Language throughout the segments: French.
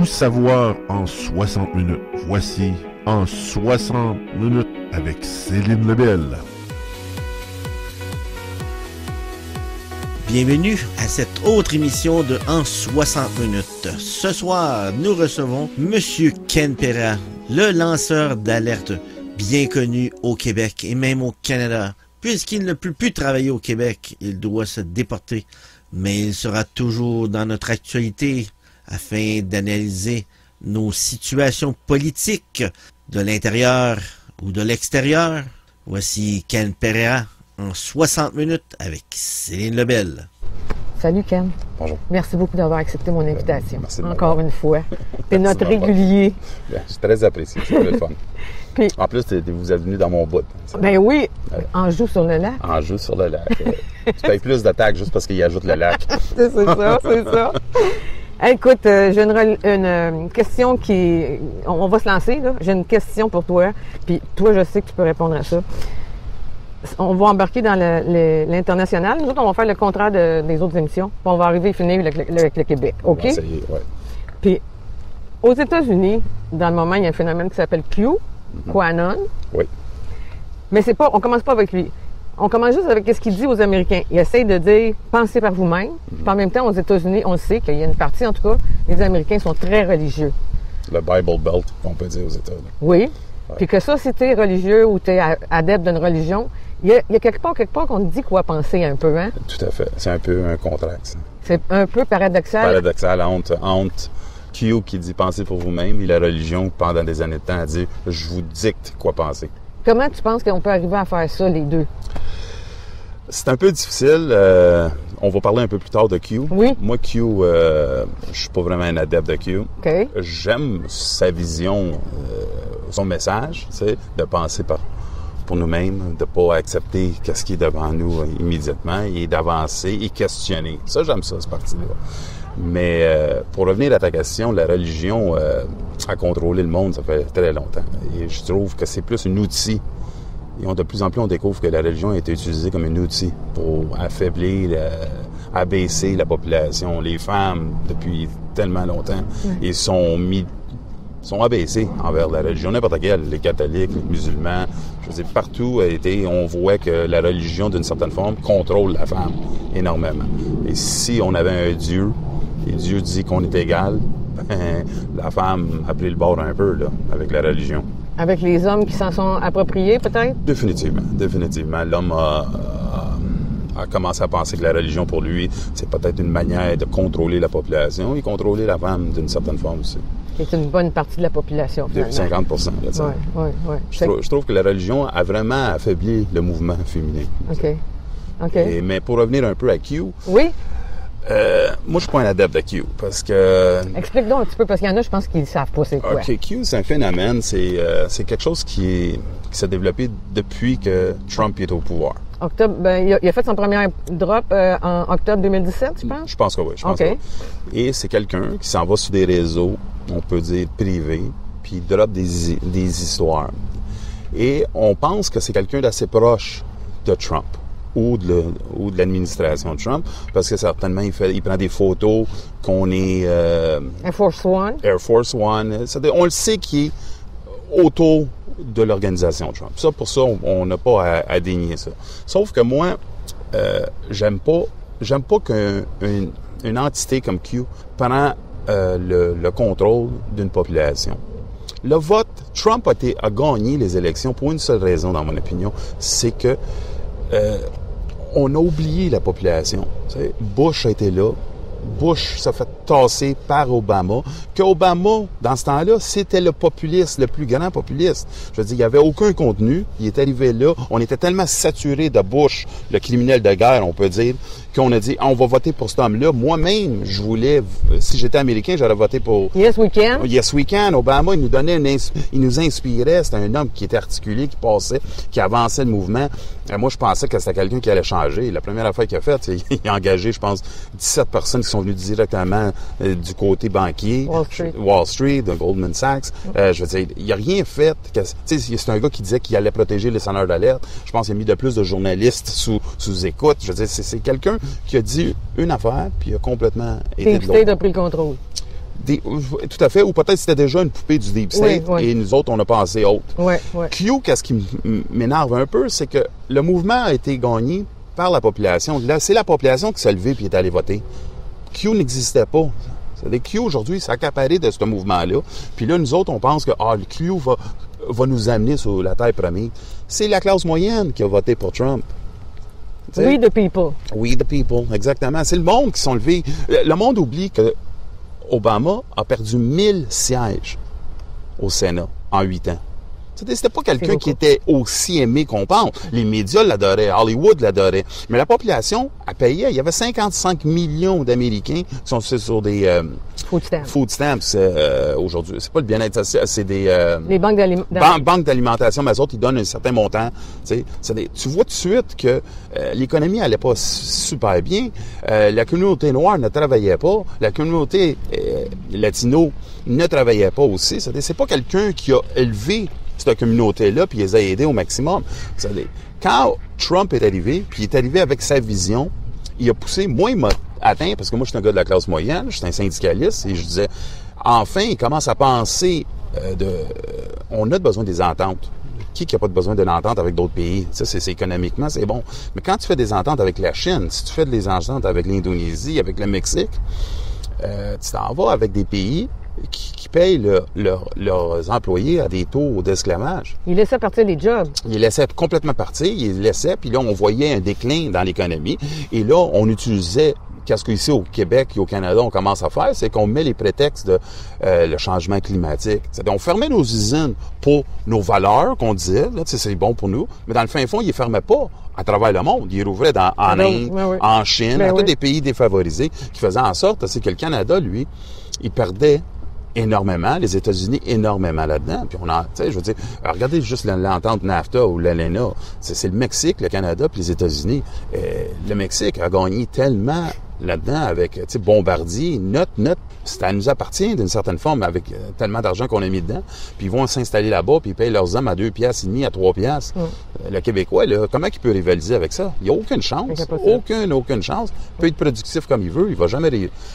Tout savoir en 60 minutes. Voici En 60 minutes avec Céline Lebel. Bienvenue à cette autre émission de En 60 minutes. Ce soir, nous recevons Monsieur Ken Pera, le lanceur d'alerte bien connu au Québec et même au Canada. Puisqu'il ne peut plus travailler au Québec, il doit se déporter. Mais il sera toujours dans notre actualité afin d'analyser nos situations politiques de l'intérieur ou de l'extérieur. Voici Ken Pera en 60 minutes avec Céline Lebel. Salut Ken. Bonjour. Merci beaucoup d'avoir accepté mon invitation. Merci encore une fois. T'es notre régulier. C'est très apprécié, c'est très le fun. Puis, en plus, vous êtes venu dans mon bout. Ben oui, Anjou sur le lac. Anjou sur le lac. Tu payes plus de taxes juste parce qu'il ajoute le lac. c'est ça, c'est ça. Écoute, j'ai une question qui... On va se lancer, là. J'ai une question pour toi. Puis toi, je sais que tu peux répondre à ça. On va embarquer dans l'international. Nous autres, on va faire le contraire des autres émissions. Puis on va arriver et finir avec le Québec. OK? On va essayer, ouais. Puis, aux États-Unis, dans le moment, il y a un phénomène qui s'appelle Q, QAnon. Oui. Mais c'est pas, on commence pas avec lui. On commence juste avec ce qu'il dit aux Américains. Il essaye de dire « pensez par vous-même ». Puis en même temps, aux États-Unis, on sait qu'il y a une partie, en tout cas, les Américains sont très religieux. Le Bible Belt, on peut dire aux États-Unis. Oui. Ouais. Puis que ça, si t'es religieux ou t'es adepte d'une religion, il y a quelque part qu'on te dit quoi penser un peu, hein? Tout à fait. C'est un peu un contraste. C'est un peu paradoxal. Paradoxal, honte. Q qui dit « pensez pour vous-même » et la religion, pendant des années de temps, a dit « je vous dicte quoi penser ». Comment tu penses qu'on peut arriver à faire ça, les deux? C'est un peu difficile. On va parler un peu plus tard de Q. Oui. Moi, Q, je suis pas vraiment un adepte de Q. OK. J'aime sa vision, son message, tu sais, de penser pour nous-mêmes, de pas accepter ce qui est devant nous immédiatement et d'avancer et questionner. Ça, j'aime ça, ce parti-là. Mais pour revenir à ta question, la religion a contrôlé le monde, ça fait très longtemps. Et je trouve que c'est plus un outil. Et de plus en plus, on découvre que la religion a été utilisée comme un outil pour affaiblir, abaisser la population. Les femmes, depuis tellement longtemps, ils sont abaissés envers la religion. N'importe quelle, les catholiques, les musulmans, je veux dire, partout on voit que la religion, d'une certaine forme, contrôle la femme énormément. Et si on avait un Dieu, et Dieu dit qu'on est égal, la femme a pris le bord un peu, là, avec la religion. Avec les hommes qui s'en sont appropriés, peut-être? Définitivement. L'homme a commencé à penser que la religion, pour lui, c'est peut-être une manière de contrôler la population et contrôler la femme d'une certaine forme aussi. C'est une bonne partie de la population, finalement. 50%. Oui. Je trouve que la religion a vraiment affaibli le mouvement féminin. OK. Mais pour revenir un peu à Q... Oui? Moi, je suis pas un adepte de Q, parce que... Explique donc un petit peu, parce qu'il y en a, je pense qu'ils ne savent pas c'est quoi. OK, Q, c'est un phénomène, c'est quelque chose qui s'est développé depuis que Trump est au pouvoir. Il a fait son premier drop en octobre 2017, je pense? Je pense que oui, Et c'est quelqu'un qui s'en va sur des réseaux, on peut dire privés, puis il drop des histoires. Et on pense que c'est quelqu'un d'assez proche de Trump. Ou de l'administration Trump, parce que certainement, il prend des photos qu'on est... Air Force One. On le sait qu'il est autour de l'organisation Trump. Pour ça, on n'a pas à dénier ça. Sauf que moi, j'aime pas qu'une entité comme Q prend le contrôle d'une population. Le vote, Trump a gagné les élections pour une seule raison, dans mon opinion, c'est que on a oublié la population. T'sais, Bush a été là. Bush s'est fait tasser par Obama. Qu'Obama, dans ce temps-là, c'était le populiste, le plus grand populiste. Je veux dire, il n'y avait aucun contenu. Il est arrivé là. On était tellement saturé de Bush, le criminel de guerre, on peut dire, qu'on a dit, on va voter pour cet homme-là. Moi-même, je voulais, si j'étais américain, j'aurais voté pour... Yes, we can. Yes, we can. Obama, il nous inspirait. C'était un homme qui était articulé, qui passait, qui avançait le mouvement. Moi, je pensais que c'était quelqu'un qui allait changer. La première affaire qu'il a faite, c'est qu'il a engagé, je pense, 17 personnes qui sont venues directement du côté banquier. Wall Street, de Goldman Sachs. Je veux dire, il n'a rien fait. C'est un gars qui disait qu'il allait protéger les sonneurs d'alerte. Je pense qu'il a mis de plus de journalistes sous écoute. Je veux dire, c'est quelqu'un qui a dit une affaire, puis il a complètement été de l'autre. a pris le contrôle. Tout à fait, ou peut-être c'était déjà une poupée du Deep State, et nous autres, on a pensé autre. Q, qu'est-ce qui m'énerve un peu, c'est que le mouvement a été gagné par la population. Là, c'est la population qui s'est levée et est allée voter. Q n'existait pas. C'est-à-dire Q, aujourd'hui, s'est accaparé de ce mouvement-là. Puis là, nous autres, on pense que le Q va nous amener sur la terre promise. C'est la classe moyenne qui a voté pour Trump. T'sais? We the people. We the people, exactement. C'est le monde qui sont levés. Le monde oublie que Obama a perdu 1000 sièges au Sénat en 8 ans. C'était pas quelqu'un qui était aussi aimé qu'on pense. Les médias l'adoraient, Hollywood l'adorait. Mais la population a payé. Il y avait 55 millions d'Américains qui sont sur des food stamps aujourd'hui. C'est pas le bien-être, c'est des... les banques d'alimentation. Banques d'alimentation, mais eux autres, ils donnent un certain montant. Tu vois tout de suite que l'économie allait pas super bien. La communauté noire ne travaillait pas. La communauté latino ne travaillait pas aussi. C'est pas quelqu'un qui a élevé cette communauté-là, puis il les a aidés au maximum. Quand Trump est arrivé, puis il est arrivé avec sa vision, il a poussé, moi, il m'a atteint, parce que moi, je suis un gars de la classe moyenne, je suis un syndicaliste, et je disais, enfin, il commence à penser on a besoin des ententes. Qui n'a pas de besoin d'une entente avec d'autres pays? Ça, c'est économiquement, c'est bon. Mais quand tu fais des ententes avec la Chine, si tu fais des ententes avec l'Indonésie, avec le Mexique, tu t'en vas avec des pays qui payent leurs employés à des taux d'esclavage. Ils laissaient partir les jobs. Ils laissaient complètement partir, ils laissaient, puis là, on voyait un déclin dans l'économie. Et là, on utilisait, qu'est-ce qu'ici au Québec et au Canada, on commence à faire, c'est qu'on met les prétextes de le changement climatique. C'est-à-dire, on fermait nos usines pour nos valeurs, qu'on disait, là, c'est bon pour nous, mais dans le fin fond, ils ne fermaient pas à travers le monde. Ils rouvraient en Inde, en Chine, dans tous des pays défavorisés, qui faisaient en sorte que le Canada, lui, il perdait énormément, les États-Unis énormément là-dedans. Puis je veux dire, regardez juste l'entente NAFTA ou l'ALENA. C'est le Mexique, le Canada, puis les États-Unis. Le Mexique a gagné tellement là-dedans avec, Bombardier, ça nous appartient d'une certaine forme avec tellement d'argent qu'on a mis dedans. Puis ils vont s'installer là-bas, puis ils payent leurs hommes à 2,5 piastres, à 3 piastres. Le Québécois, là, comment il peut rivaliser avec ça? Il n'y a aucune chance. Aucune chance. Il peut être productif comme il veut, il va jamais...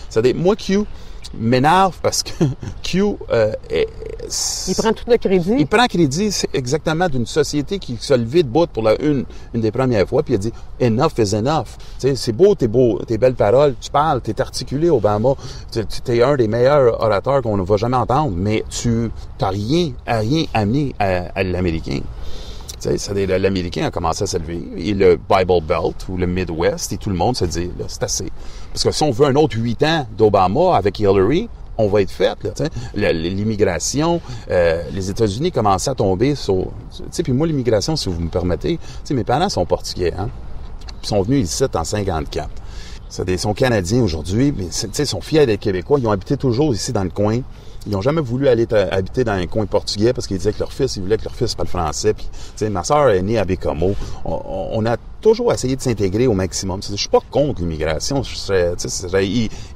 C'est-à-dire, moi, Q m'énerve parce que Q il prend tout le crédit. Il prend crédit exactement d'une société qui se levait de bout pour une des premières fois, puis il a dit « Enough is enough ». C'est beau, tes belles paroles, tu parles, t'es articulé, Obama, t'es un des meilleurs orateurs qu'on ne va jamais entendre, mais tu n'as rien amené à l'Américain. L'Américain a commencé à se lever, et le Bible Belt ou le Midwest, et tout le monde se dit, là, c'est assez. Parce que si on veut un autre 8 ans d'Obama avec Hillary, on va être fait. L'immigration, les États-Unis commençaient à tomber sur... Puis moi, l'immigration, si vous me permettez, mes parents sont portugais, hein? Ils sont venus ici en 54. Ils sont Canadiens aujourd'hui, mais ils sont fiers d'être Québécois. Ils ont habité toujours ici dans le coin. Ils n'ont jamais voulu aller habiter dans un coin portugais parce qu'ils disaient que ils voulaient que leur fils parle français. Puis, ma sœur est née à Bécamo. On a toujours essayé de s'intégrer au maximum. Je suis pas contre l'immigration. Je serais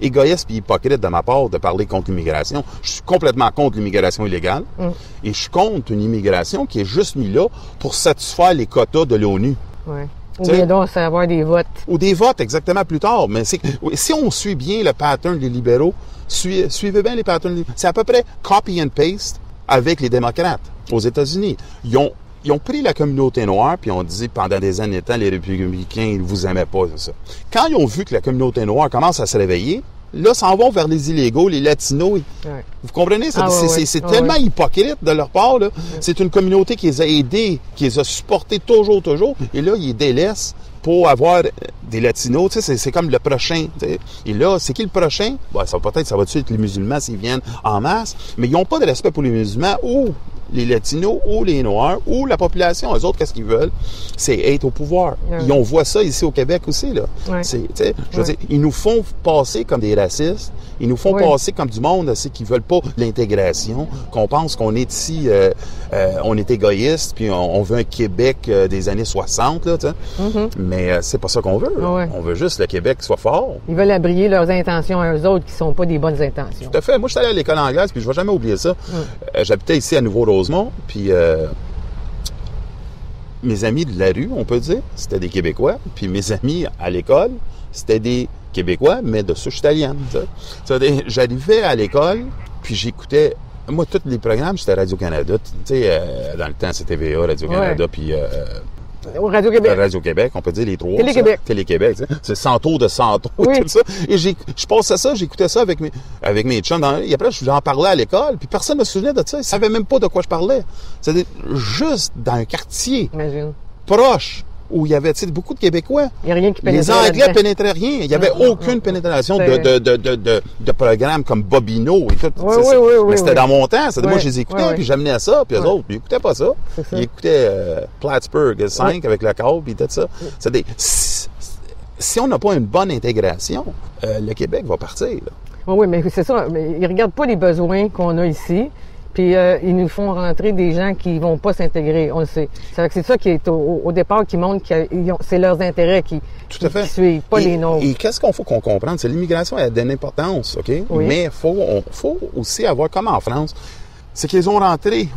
égoïste et hypocrite de ma part de parler contre l'immigration. Je suis complètement contre l'immigration illégale. Et je suis contre une immigration qui est juste mise là pour satisfaire les quotas de l'ONU. Ouais. Ou bien donc, c'est avoir des votes. Ou des votes, exactement, plus tard. Mais si on suit bien le pattern des libéraux, suivez bien les patterns. C'est à peu près copy and paste avec les démocrates aux États-Unis. Ils ont pris la communauté noire puis ont dit pendant des années de temps, les républicains, ils vous aimaient pas, c'est ça. Quand ils ont vu que la communauté noire commence à se réveiller, là, s'en vont vers les illégaux, les latinos. Vous comprenez? C'est tellement hypocrite de leur part, là. C'est une communauté qui les a aidés, qui les a supportés toujours. Et là, ils les délaissent pour avoir des latinos. C'est comme le prochain. T'sais. Et là, c'est qui le prochain? Ça va être les musulmans s'ils viennent en masse, mais ils n'ont pas de respect pour les musulmans ou les latinos ou les noirs ou la population. Eux autres, qu'est-ce qu'ils veulent? C'est être au pouvoir. Et on voit ça ici au Québec aussi, là. Je veux dire, ils nous font passer comme des racistes. Ils nous font passer comme du monde qui veulent pas l'intégration, qu'on pense qu'on est ici, on est égoïste, puis on veut un Québec des années 60, là, mais c'est pas ça qu'on veut. On veut juste le Québec soit fort. Ils veulent abrier leurs intentions à eux autres qui sont pas des bonnes intentions. Tout à fait. Moi, je suis allé à l'école anglaise, puis je vais jamais oublier ça. J'habitais ici à Nouveau-Rosemont, puis mes amis de la rue, on peut dire, c'était des Québécois. Puis mes amis à l'école, c'était des Québécois, mais de souche italienne. J'arrivais à l'école, puis j'écoutais... Moi, tous les programmes, c'était Radio-Canada. Tu sais, dans le temps, c'était TVA, Radio-Canada, puis... Radio-Québec. Radio-Québec, on peut dire les trois. Télé-Québec. Télé-Québec, tu sais. C'est Santo de Santo, oui. tout ça. Et je passais ça, j'écoutais ça avec mes chums. Et après, j'en parlais à l'école, puis personne ne me souvenait de ça. Ils savaient même pas de quoi je parlais. C'est juste dans un quartier proche où il y avait beaucoup de Québécois. Il n'y a rien qui pénétrait. Les Anglais pénétraient rien. Il n'y avait aucune pénétration de programmes comme Bobino et tout. Mais c'était dans mon temps. Moi, je les écoutais, puis j'amenais ça, puis eux autres, ils n'écoutaient pas ça. Ils écoutaient Plattsburgh 5 avec le câble, puis tout ça. Si on n'a pas une bonne intégration, le Québec va partir. Là. Oui, mais c'est ça. Mais ils ne regardent pas les besoins qu'on a ici. Puis ils nous font rentrer des gens qui vont pas s'intégrer, on le sait. C'est ça qui est au départ qui montre que c'est leurs intérêts qui suivent, pas les nôtres. Et qu'est-ce qu'on faut qu'on comprenne? C'est l'immigration a d'une importance, OK? Oui. Mais faut aussi avoir, comme en France, c'est qu'ils ont rentré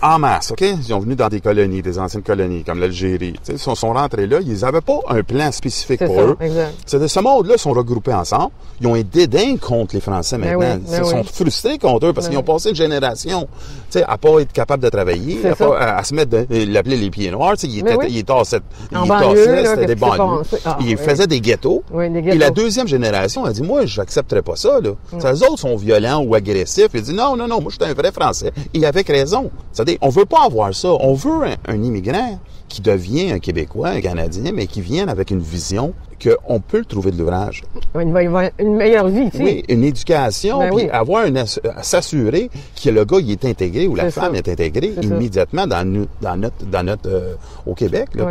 en masse, OK? Ils sont venus dans des colonies, des anciennes colonies, comme l'Algérie. Ils sont rentrés là, ils n'avaient pas un plan spécifique pour eux. Exact. Ce monde-là sont regroupés ensemble. Ils ont un dédain contre les Français maintenant. Ils sont frustrés contre eux parce qu'ils ont passé une génération à pas être capable de travailler, à se mettre, l'appeler les pieds noirs. Il tassait, c'était des banlieues. Il faisait des ghettos. Et la deuxième génération a dit, moi, je n'accepterai pas ça. Là. Les autres sont violents ou agressifs. Il dit, non, moi, je suis un vrai Français. Et avec raison. C'est-à-dire, on veut pas avoir ça. On veut un immigrant qui devient un Québécois, un Canadien, mais qui vienne avec une vision qu'on peut le trouver de l'ouvrage. Une meilleure vie, tu sais. Oui, une éducation, puis avoir s'assurer que le gars il est intégré ou la femme est intégrée immédiatement dans notre au Québec, là,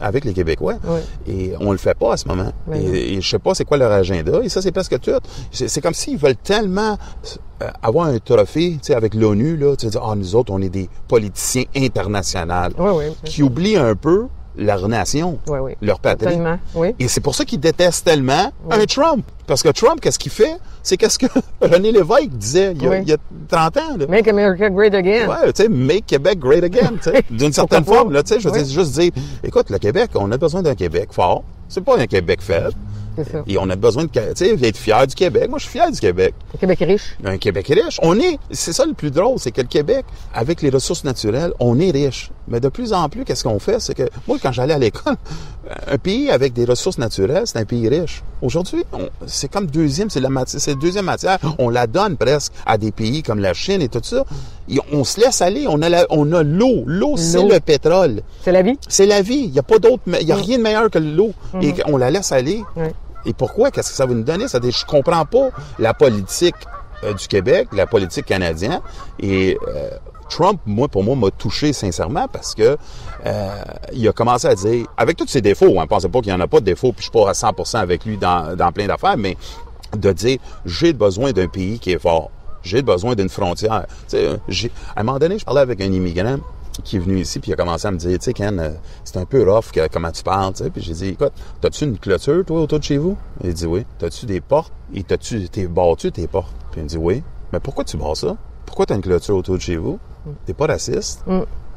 avec les Québécois. Oui. Et on le fait pas à ce moment. Et je sais pas c'est quoi leur agenda. Et ça, c'est presque tout. C'est comme s'ils veulent tellement avoir un trophée, tu sais, avec l'ONU, là, tu sais, dire, nous autres, on est des politiciens internationaux qui oublient un peu leur nation, leur patrie. Et c'est pour ça qu'ils détestent tellement un Trump. Parce que Trump, qu'est-ce qu'il fait? C'est qu'est-ce que René Lévesque disait il y a 30 ans. Là. Make America great again. Ouais, tu sais, make Québec great again. D'une certaine forme, là, tu sais, je veux juste dire, écoute, le Québec, on a besoin d'un Québec fort. C'est pas un Québec faible. Et on a besoin d'être fier du Québec. Moi, je suis fier du Québec. Un Québec riche. Un Québec riche. C'est ça le plus drôle, c'est que le Québec, avec les ressources naturelles, on est riche. Mais de plus en plus, qu'est-ce qu'on fait? C'est que, moi, quand j'allais à l'école, un pays avec des ressources naturelles, c'est un pays riche. Aujourd'hui, c'est comme c'est la deuxième matière. On la donne presque à des pays comme la Chine et tout ça. Et on se laisse aller. On a l'eau. L'eau, c'est le pétrole. C'est la vie? C'est la vie. Il n'y a pas d'autre, il n'y a rien de meilleur que l'eau. Et on la laisse aller. Et pourquoi? Qu'est-ce que ça va nous donner? Je comprends pas la politique du Québec, la politique canadienne. Et Trump, pour moi, m'a touché sincèrement parce que il a commencé à dire, avec tous ses défauts, pensez pas qu'il n'y en a pas de défauts, puis je suis pas à 100% avec lui dans plein d'affaires, mais de dire, j'ai besoin d'un pays qui est fort. J'ai besoin d'une frontière. À un moment donné, je parlais avec un immigrant qui est venu ici, puis il a commencé à me dire, tu sais, Ken, c'est un peu rough comment tu parles, tu sais. Puis j'ai dit, écoute, t'as-tu une clôture, toi, autour de chez vous? Il dit, oui. T'as-tu des portes? Et barres-tu tes portes? Puis il me dit, oui. Mais pourquoi tu barres ça? Pourquoi t'as une clôture autour de chez vous? T'es pas raciste?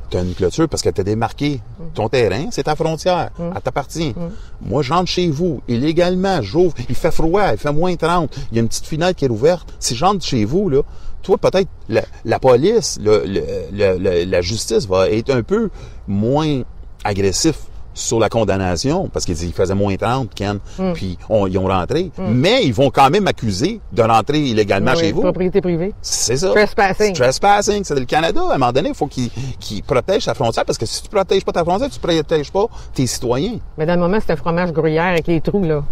T'as une clôture parce que t'as démarqué ton terrain, c'est ta frontière, elle t'appartient. Moi, j'entre chez vous, illégalement, j'ouvre, il fait froid, il fait moins 30, il y a une petite fenêtre qui est ouverte. Si j'entre chez vous, là, toi, peut-être, la police, la justice va être un peu moins agressif sur la condamnation, parce qu'ils faisaient moins 30, Ken, puis ils ont rentré. Mais ils vont quand même accuser de rentrer illégalement chez vous. Propriété privée. C'est ça. Trespassing. C'est le Canada. À un moment donné, il faut qu'il protège sa frontière, parce que si tu protèges pas ta frontière, tu protèges pas tes citoyens. Mais dans le moment, c'est un fromage gruyère avec les trous, là.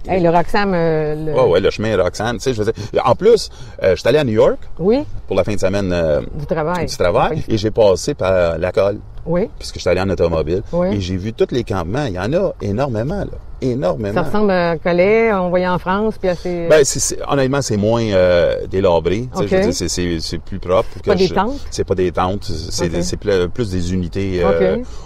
Hey, le Roxham... le chemin Roxham, tu sais, je veux dire. En plus, je suis allé à New York. Oui. Pour la fin de semaine du travail. Et j'ai passé par la colle. Oui. Puisque je suis allé en automobile. Oui. Et j'ai vu tous les campements. Il y en a énormément, là. Énormément. Ça ressemble à Collet, on voyait en France, puis assez... honnêtement, c'est moins délabré. Okay. Je veux dire, c'est plus propre. C'est pas des tentes? C'est pas des tentes. C'est plus des unités.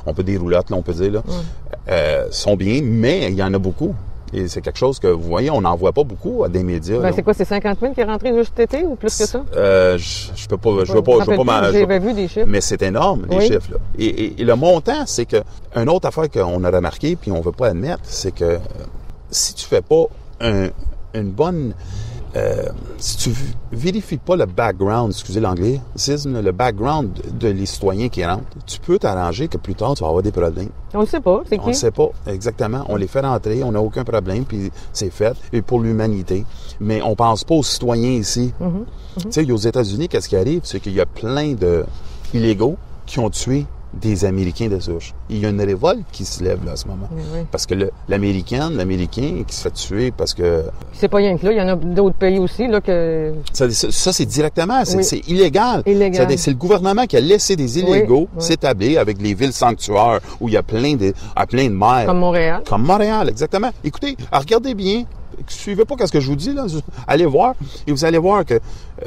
On peut des roulottes, là, on peut dire, là. Sont bien, mais il y en a beaucoup. Et c'est quelque chose que, vous voyez, on n'en voit pas beaucoup à des médias. Ben, c'est quoi, c'est 50 000 qui est rentré juste cet été ou plus que ça? Je peux pas, J'avais vu des chiffres. Mais c'est énorme, les chiffres, là. Et le montant, c'est que, une autre affaire qu'on a remarqué, puis on veut pas admettre, c'est que si tu fais pas une bonne... si tu vérifies pas le background, excusez l'anglicisme, le background de les citoyens qui rentrent, tu peux t'arranger que plus tard, tu vas avoir des problèmes. On le sait pas, c'est qui? On le sait pas, exactement. On les fait rentrer, on n'a aucun problème, puis c'est fait, et pour l'humanité. Mais on pense pas aux citoyens ici. Tu sais, aux États-Unis, qu'est-ce qui arrive? C'est qu'il y a plein de illégaux qui ont tué des Américains de souche. Il y a une révolte qui se lève là, à ce moment. Oui. Parce que l'Américain qui se fait tuer parce que... C'est pas rien que là, il y en a d'autres pays aussi là que... Ça c'est directement, c'est illégal. C'est le gouvernement qui a laissé des illégaux s'établir avec les villes sanctuaires où il y a plein de mers. Comme Montréal. Comme Montréal, exactement. Écoutez, regardez bien. Suivez pas ce que je vous dis, là. Allez voir, et vous allez voir que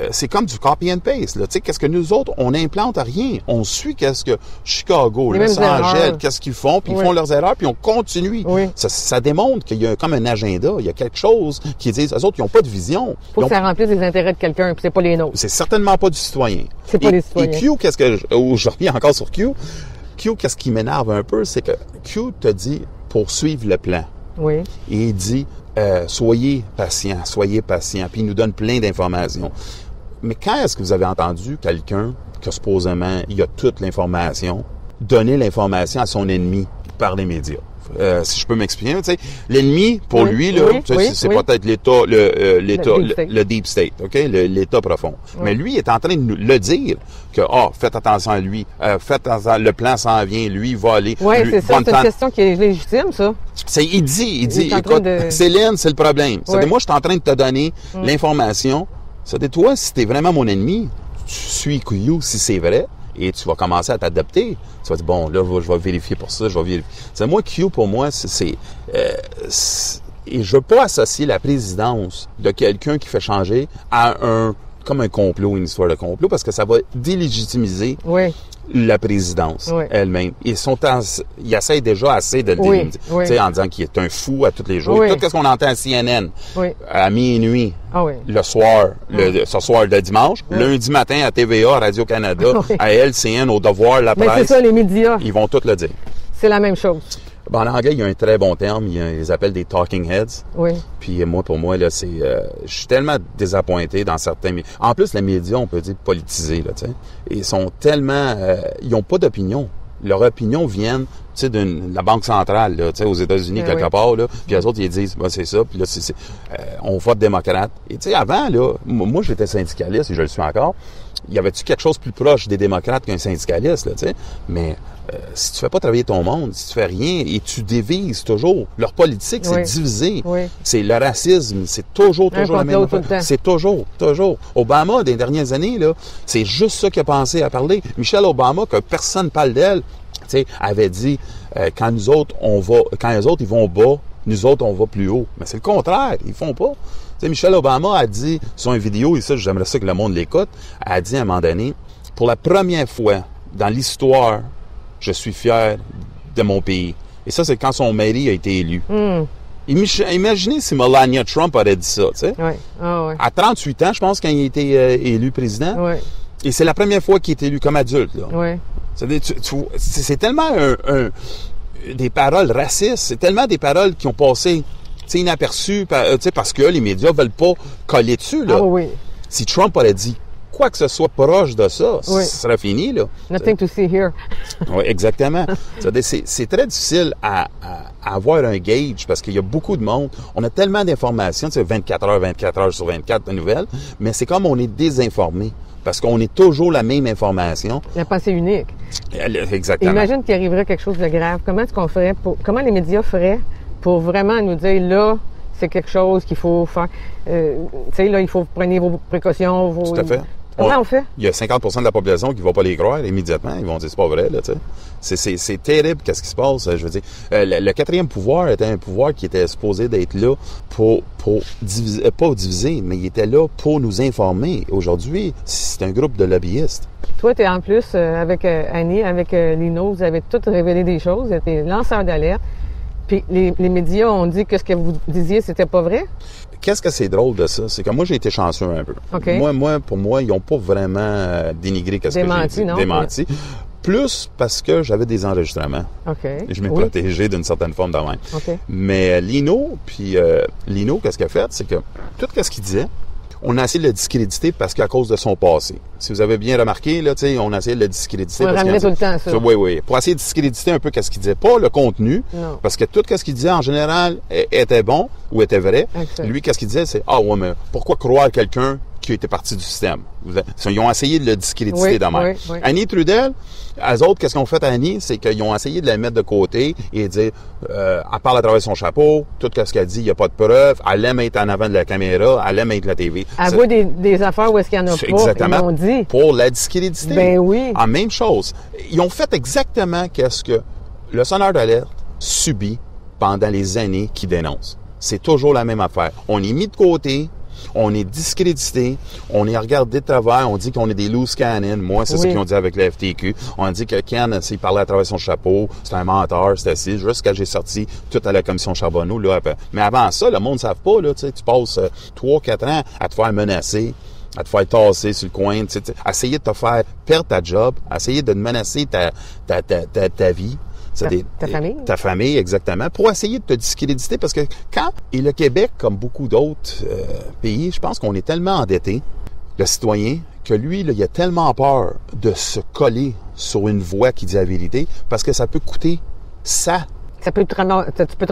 c'est comme du copy and paste, là. Tu sais, qu'est-ce que nous autres, on n'implante rien. On suit qu'est-ce que Chicago, Los Angeles, qu'est-ce qu'ils font, puis ils font leurs erreurs, puis on continue. Ça démontre qu'il y a comme un agenda, il y a quelque chose qui dit, eux autres, ils n'ont pas de vision. Faut que ça remplisse les intérêts de quelqu'un, puis c'est pas les nôtres. C'est certainement pas du citoyen. C'est pas les citoyens. Et Q, je reviens encore sur Q, qu'est-ce qui m'énerve un peu, c'est que Q te dit, poursuivre le plan. Oui. Et il dit, soyez patient, puis il nous donne plein d'informations. Mais quand est-ce que vous avez entendu quelqu'un que supposément il a toute l'information, donner l'information à son ennemi par les médias? Si je peux m'expliquer, tu sais, l'ennemi, pour lui, là, c'est peut-être le deep state, OK? L'État profond. Mais lui est en train de nous le dire que, faites attention à lui, faites attention, le plan s'en vient, lui, il va aller. Oui, c'est ça, c'est une question qui est légitime, ça. Il dit, écoute, Céline, c'est le problème. C'est-à-dire, moi, je suis en train de te donner l'information. C'est-à-dire, toi, si t'es vraiment mon ennemi, tu suis Q si c'est vrai, et tu vas commencer à t'adapter. Tu vas dire, bon, là, je vais vérifier pour ça, je vais vérifier. C'est moi, Q, pour moi, et je veux pas associer la présidence de quelqu'un qui fait changer à comme un complot, une histoire de complot, parce que ça va délégitimiser la présidence elle-même. Ils essayent déjà assez de le délimiter, en disant qu'il est un fou à tous les jours. Tout ce qu'on entend à CNN, à minuit, le soir, ce soir de dimanche, lundi matin à TVA, à Radio-Canada, à LCN, au Devoir, la presse. Mais c'est ça, les médias. Ils vont tout le dire. C'est la même chose. En anglais, il y a un très bon terme, ils les appellent des talking heads. Puis pour moi, là, c'est... je suis tellement désappointé dans certains... En plus, les médias, on peut dire politisés, là, tu sais. Ils sont tellement... ils n'ont pas d'opinion. Leur opinion vient, tu sais, de la Banque centrale, là, tu sais, aux États-Unis, quelque part, là. Puis les autres, ils disent, c'est ça. Puis là, on vote démocrate. Et tu sais, avant, là, moi, j'étais syndicaliste et je le suis encore. Y avait-tu quelque chose plus proche des démocrates qu'un syndicaliste, là, tu sais? Mais si tu fais pas travailler ton monde, si tu fais rien et tu divises toujours, leur politique, c'est diviser. C'est le racisme, c'est toujours la même chose. C'est toujours. Obama, dans les dernières années, là, c'est juste ça qu'il a pensé à parler. Michelle Obama, que personne ne parle d'elle, tu sais, avait dit, quand les autres, ils vont bas, nous autres, on va plus haut. Mais c'est le contraire, ils font pas. Tu sais, Michelle Obama a dit sur une vidéo, et ça, j'aimerais ça que le monde l'écoute, a dit à un moment donné, pour la première fois dans l'histoire, je suis fier de mon pays. Et ça, c'est quand son mari a été élu. Imaginez si Melania Trump aurait dit ça, tu sais. À 38 ans, je pense, quand il a été élu président. Et c'est la première fois qu'il est élu comme adulte, là. C'est tellement des paroles racistes, c'est tellement des paroles qui ont passé inaperçues parce que les médias veulent pas coller dessus, là. Si Trump aurait dit quoi que ce soit proche de ça, ce serait fini, là. Nothing to see here. Oui, exactement. C'est très difficile à avoir un gauge parce qu'il y a beaucoup de monde. On a tellement d'informations, 24 heures sur 24 de nouvelles, mais c'est comme on est désinformé parce qu'on est toujours la même information. La pensée unique. Exactement. Imagine qu'il arriverait quelque chose de grave. Comment les médias feraient pour vraiment nous dire, là, c'est quelque chose qu'il faut faire. Tu sais, là, il faut prendre vos précautions. Tout à fait. Comment on fait? Il y a 50% de la population qui ne va pas les croire immédiatement. Ils vont dire, c'est pas vrai, là, tu sais. C'est terrible, qu'est-ce qui se passe. Je veux dire, le quatrième pouvoir était un pouvoir qui était supposé d'être là pour diviser, pas diviser, mais il était là pour nous informer. Aujourd'hui, c'est un groupe de lobbyistes. Toi, tu es en plus, avec Annie, avec Lino, vous avez tous révélé des choses. Vous êtes des lanceurs d'alerte. Puis les médias ont dit que ce que vous disiez, c'était pas vrai? Qu'est-ce que c'est drôle de ça? C'est que moi, j'ai été chanceux un peu. Okay. Pour moi, ils n'ont pas vraiment dénigré qu'est-ce que j'ai dit. Non? Démenti. Plus parce que j'avais des enregistrements. OK. Et je m'ai protégé d'une certaine forme de même. OK. Mais Lino, qu'est-ce qu'il a fait? C'est que tout ce qu'il disait, on a essayé de le discréditer parce qu'à cause de son passé. Si vous avez bien remarqué, là, on a essayé de le discréditer. On ramenait tout le temps ça. Oui. Pour essayer de discréditer un peu ce qu'il disait. Pas le contenu, non. Parce que tout ce qu'il disait, en général, était bon ou était vrai. Exact. Lui, qu'est-ce qu'il disait? C'est « Ah ouais, mais pourquoi croire quelqu'un qui était parti du système? » Ils ont essayé de le discréditer de même. Oui. Annie Trudel, eux autres, qu'est-ce qu'ils ont fait à Annie? C'est qu'ils ont essayé de la mettre de côté et dire, elle parle à travers son chapeau, tout ce qu'elle dit, il n'y a pas de preuve, elle aime être en avant de la caméra, elle aime être la TV. Elle voit des affaires où est-ce qu'il n'y en a pas, exactement, ils ont dit. Pour la discréditer. Ben oui. En même chose. Ils ont fait exactement qu'est-ce que le sonneur d'alerte subit pendant les années qu'il dénonce. C'est toujours la même affaire. On est mis de côté, on est discrédité, on est regardé de travers, on dit qu'on est des loose cannons. Moi, c'est ce qu'ils ont dit avec le FTQ. On dit que Ken, s'il parlait à travers son chapeau, c'est un menteur, c'est assis. Jusqu'à j'ai sorti tout à la commission Charbonneau. Là, mais avant ça, le monde ne savent pas. Là, tu passes 3-4 ans à te faire menacer, à te faire tasser sur le coin, essayer de te faire perdre ta job, essayer de te menacer ta vie. Ta famille? Ta famille, exactement, pour essayer de te discréditer, parce que et le Québec, comme beaucoup d'autres pays, je pense qu'on est tellement endetté, le citoyen, que lui, là, il a tellement peur de se coller sur une voix qui dit la vérité, parce que ça peut coûter ça. Tu peux te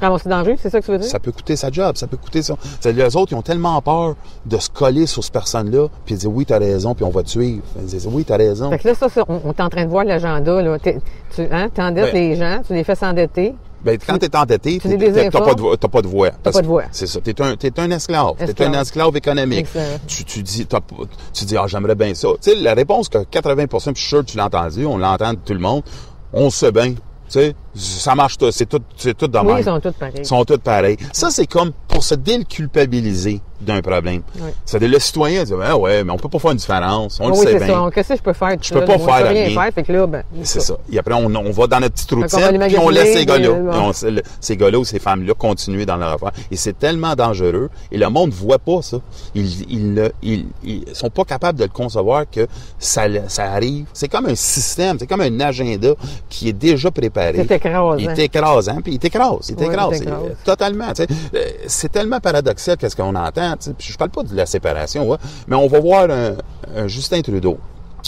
ramasser dans le jeu, c'est ça que tu veux dire? Ça peut coûter sa job, ça peut coûter ça. Les autres, ils ont tellement peur de se coller sur cette personne-là, puis de dire oui, t'as raison, puis on va te suivre. Ils disent oui, t'as raison. Fait que là, on est en train de voir l'agenda, là. T'endettes les gens, tu les fais s'endetter. Ben, quand t'es endetté, t'as pas de voix. T'as pas de voix. C'est ça. T'es un esclave. T'es un esclave économique. Tu dis, j'aimerais bien ça. Tu sais, la réponse que 80%, puis je suis sûr que tu l'as entendu, on l'entend de tout le monde, on se sait bien. Tu sais, ça marche tout, c'est tout de même. Oui, ils sont tous pareils. Ils sont tous pareils. Ça, c'est comme pour se déculpabiliser d'un problème. Oui. C'est-à-dire, le citoyen dit, ouais, mais on peut pas faire une différence. On le sait bien. Ça. Qu'est-ce que je peux faire? Je peux pas faire rien. Fait que là, c'est ça. Et après, on va dans notre petite routine, puis on laisse ces gars-là. Ces gars-là ou ces femmes-là continuer dans leur affaire. Et c'est tellement dangereux. Et le monde voit pas ça. Ils sont pas capables de le concevoir que ça arrive. C'est comme un système, c'est comme un agenda qui est déjà préparé. C'est écrasant. Il est écrasant, puis il t'écrase. Totalement. C'est tellement paradoxal qu'est-ce qu'on entend. Puis je parle pas de la séparation, mais on va voir un Justin Trudeau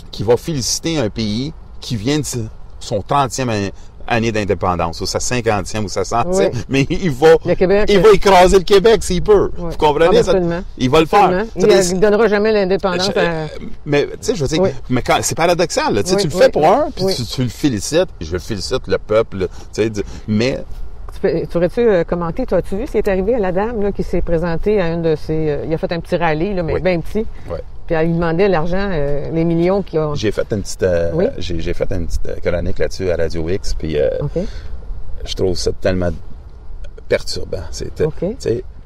qui va féliciter un pays qui vient de son 30e année d'indépendance, ou sa 50e ou sa 100e, mais il va écraser le Québec s'il peut. Ouais. Vous comprenez? Il va le faire. Il ne donnera jamais l'indépendance Mais, tu sais, je veux dire, mais c'est paradoxal. Là, tu le fais pour un, puis tu le félicites. Je félicite le peuple, mais... Tu aurais-tu commenté, toi, as-tu vu ce qui est arrivé à la dame là, qui s'est présentée à une de ses... il a fait un petit rallye, là, mais bien petit. Oui. Puis elle lui demandait l'argent, les millions qu'il a... J'ai fait une petite j'ai fait une petite chronique là-dessus à Radio X, puis je trouve ça tellement perturbant.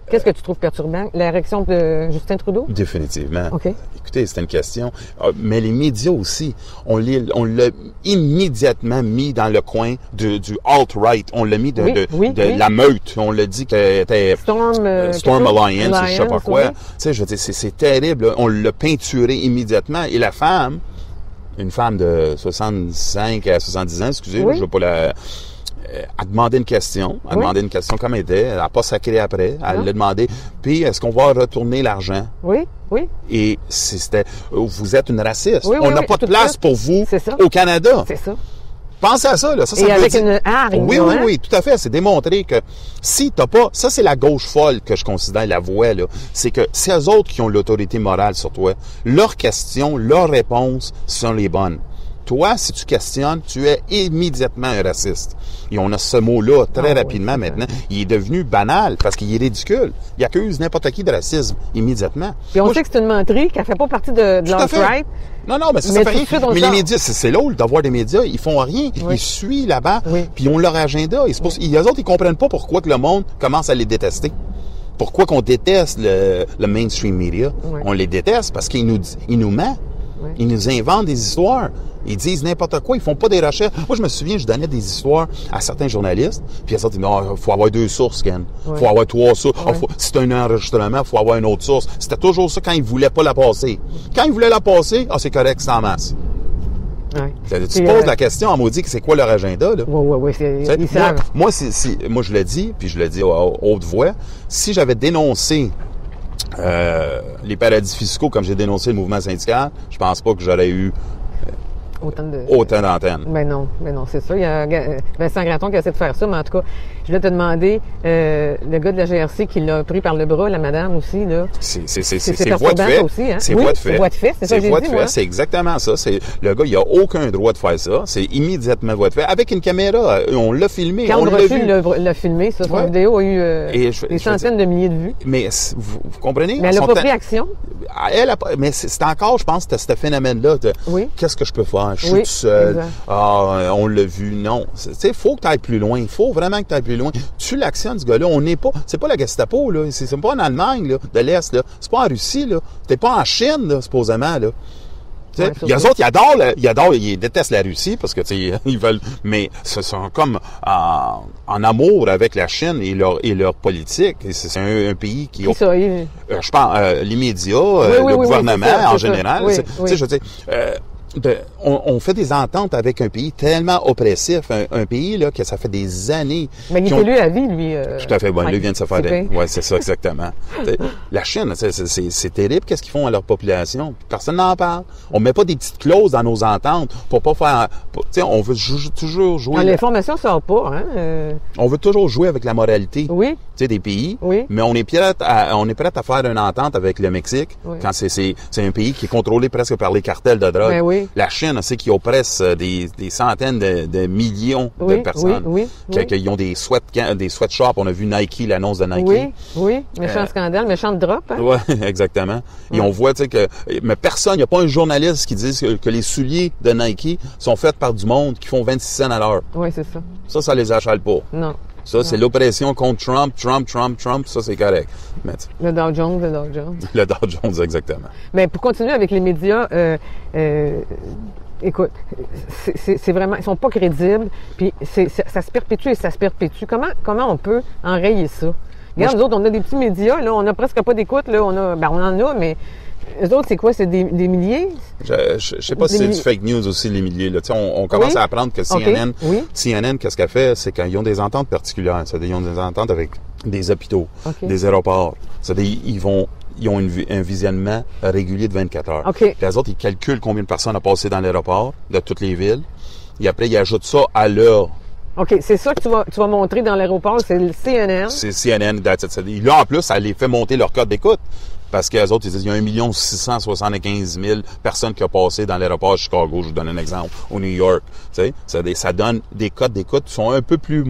Qu'est-ce que tu trouves perturbant? La réaction de Justin Trudeau? Définitivement. Écoutez, c'était une question. Mais les médias aussi, on l'a immédiatement mis dans le coin du alt-right. On l'a mis de la meute. On l'a dit qu'elle était Storm Alliance, je sais pas quoi. Tu sais, je veux dire, c'est terrible. Là. On l'a peinturé immédiatement. Et la femme, une femme de 65 à 70 ans, excusez, je veux pas la... a demandé une question. Elle a demandé une question comme elle était. Elle n'a pas sacré après. Elle l'a demandé. Puis, est-ce qu'on va retourner l'argent? Oui. Et c'était, vous êtes une raciste. On n'a pas de place pour vous au Canada. C'est ça. Pensez à ça, là. Ça et avec une hargne. Oui, tout à fait. C'est démontré que si t'as pas, ça c'est la gauche folle que je considère la voie, là. C'est que c'est eux autres qui ont l'autorité morale sur toi. Leurs questions, leurs réponses sont les bonnes. Toi, si tu questionnes, tu es immédiatement un raciste. Et on a ce mot-là très rapidement maintenant. Il est devenu banal parce qu'il est ridicule. Il accuse n'importe qui de racisme immédiatement. Puis on sait que c'est une menterie, qu'elle fait pas partie de l'alt-right. Non, mais ça fait rien. Mais les médias, c'est là d'avoir des médias, ils font rien. Ils suivent là-bas, puis ils ont leur agenda. Les autres, ils comprennent pas pourquoi que le monde commence à les détester. Pourquoi qu'on déteste le mainstream media? On les déteste parce qu'ils nous ment. Ils nous inventent des histoires. Ils disent n'importe quoi, ils font pas des recherches. Moi, je me souviens, je donnais des histoires à certains journalistes, puis ils disaient, il faut avoir 2 sources, Ken. Il faut avoir 3 sources. Ouais. Si c'est un enregistrement, il faut avoir une autre source. C'était toujours ça quand ils voulaient pas la passer. Quand ils voulaient la passer, c'est correct, c'est en masse. Ouais. Tu poses la question à maudit, c'est quoi leur agenda, là? Oui, ils savent. Moi, moi, je le dis, puis je le dis à haute voix, si j'avais dénoncé les paradis fiscaux comme j'ai dénoncé le mouvement syndical, je pense pas que j'aurais eu autant d'antennes. Ben non, c'est ça. Il y a Vincent Gratton qui essaie de faire ça, mais en tout cas, je voulais te demander, le gars de la GRC qui l'a pris par le bras, la madame aussi, là. C'est voie de fait. Aussi, hein? C'est oui, voie de fait. C'est voie de fait, c'est ça que j'ai dit, moi. C'est exactement ça. Le gars, il a aucun droit de faire ça. C'est immédiatement voie de fait. Avec une caméra, on l'a filmé, Quand on l'a vu. l'a filmé, ça. Son vidéo a eu des centaines de milliers de vues. Mais vous comprenez? Mais elle n'a pas pris action. Mais c'est encore, je pense, ce phénomène-là. Oui. Qu'est-ce que je peux faire? Je suis tout seul. On l'a vu. Non. Il faut que tu ailles plus loin. Il faut vraiment que tu ailles plus loin. Tu l'actionnes, ce gars-là. On n'est pas... C'est pas la Gestapo, là. C'est pas en Allemagne, là, de l'Est, là. C'est pas en Russie, là. T'es pas en Chine, là, supposément, là. Ouais, il y a d'autres, ils détestent la Russie parce que, ils veulent, mais ce sont comme en amour avec la Chine et leur politique. C'est un pays qui... je pense, les médias, le gouvernement en général. Je veux dire, on fait des ententes avec un pays tellement oppressif, un pays là que ça fait des années. Mais il est élu à vie, lui. Tout à fait. Bon, lui vient de se faire. Ouais, c'est ça exactement. La Chine, c'est terrible. Qu'est-ce qu'ils font à leur population? Personne n'en parle. On met pas des petites clauses dans nos ententes pour pas faire. On veut toujours jouer. L'information sort pas, hein. On veut toujours jouer avec la moralité. Oui. Des pays. Oui. Mais on est prêt à faire une entente avec le Mexique quand c'est un pays qui est contrôlé presque par les cartels de drogue. Ben oui. La Chine, c'est qui oppresse des centaines de millions de personnes. Qui ont des sweatshops. On a vu Nike, l'annonce de Nike. Oui. Méchant scandale, méchant drop. Hein? Oui, exactement. Et on voit, que... Mais personne, il n'y a pas un journaliste qui dit que les souliers de Nike sont faits par du monde qui font 26 cents à l'heure. Oui, c'est ça. Ça les achale pas. Non. Ça, c'est l'oppression contre Trump, ça, c'est correct. Mais, le Dow Jones. Le Dow Jones, exactement. Mais pour continuer avec les médias, écoute, c'est vraiment, ils sont pas crédibles, puis ça se perpétue et ça se perpétue. Comment on peut enrayer ça? Regarde, nous autres, on a des petits médias, là, on a presque pas d'écoute, là, on en a, mais eux autres, c'est quoi? C'est des milliers? Je sais pas si c'est du fake news aussi, les milliers. Là. On commence à apprendre que CNN, qu'est-ce qu'elle fait? C'est qu'ils ont des ententes particulières. Ils ont des ententes avec des hôpitaux, des aéroports. Ils ont un visionnement régulier de 24 heures. Okay. Puis les autres, ils calculent combien de personnes ont passé dans l'aéroport de toutes les villes. Et après, ils ajoutent ça à leur... OK, c'est ça que tu vas montrer dans l'aéroport, c'est le CNN. C'est CNN, là, en plus, ça les fait monter leur code d'écoute. Parce qu'eux autres, ils disent, il y a 1 675 000 personnes qui ont passé dans l'aéroport de Chicago, je vous donne un exemple, au New York. Ça donne des codes d'écoute qui sont un peu plus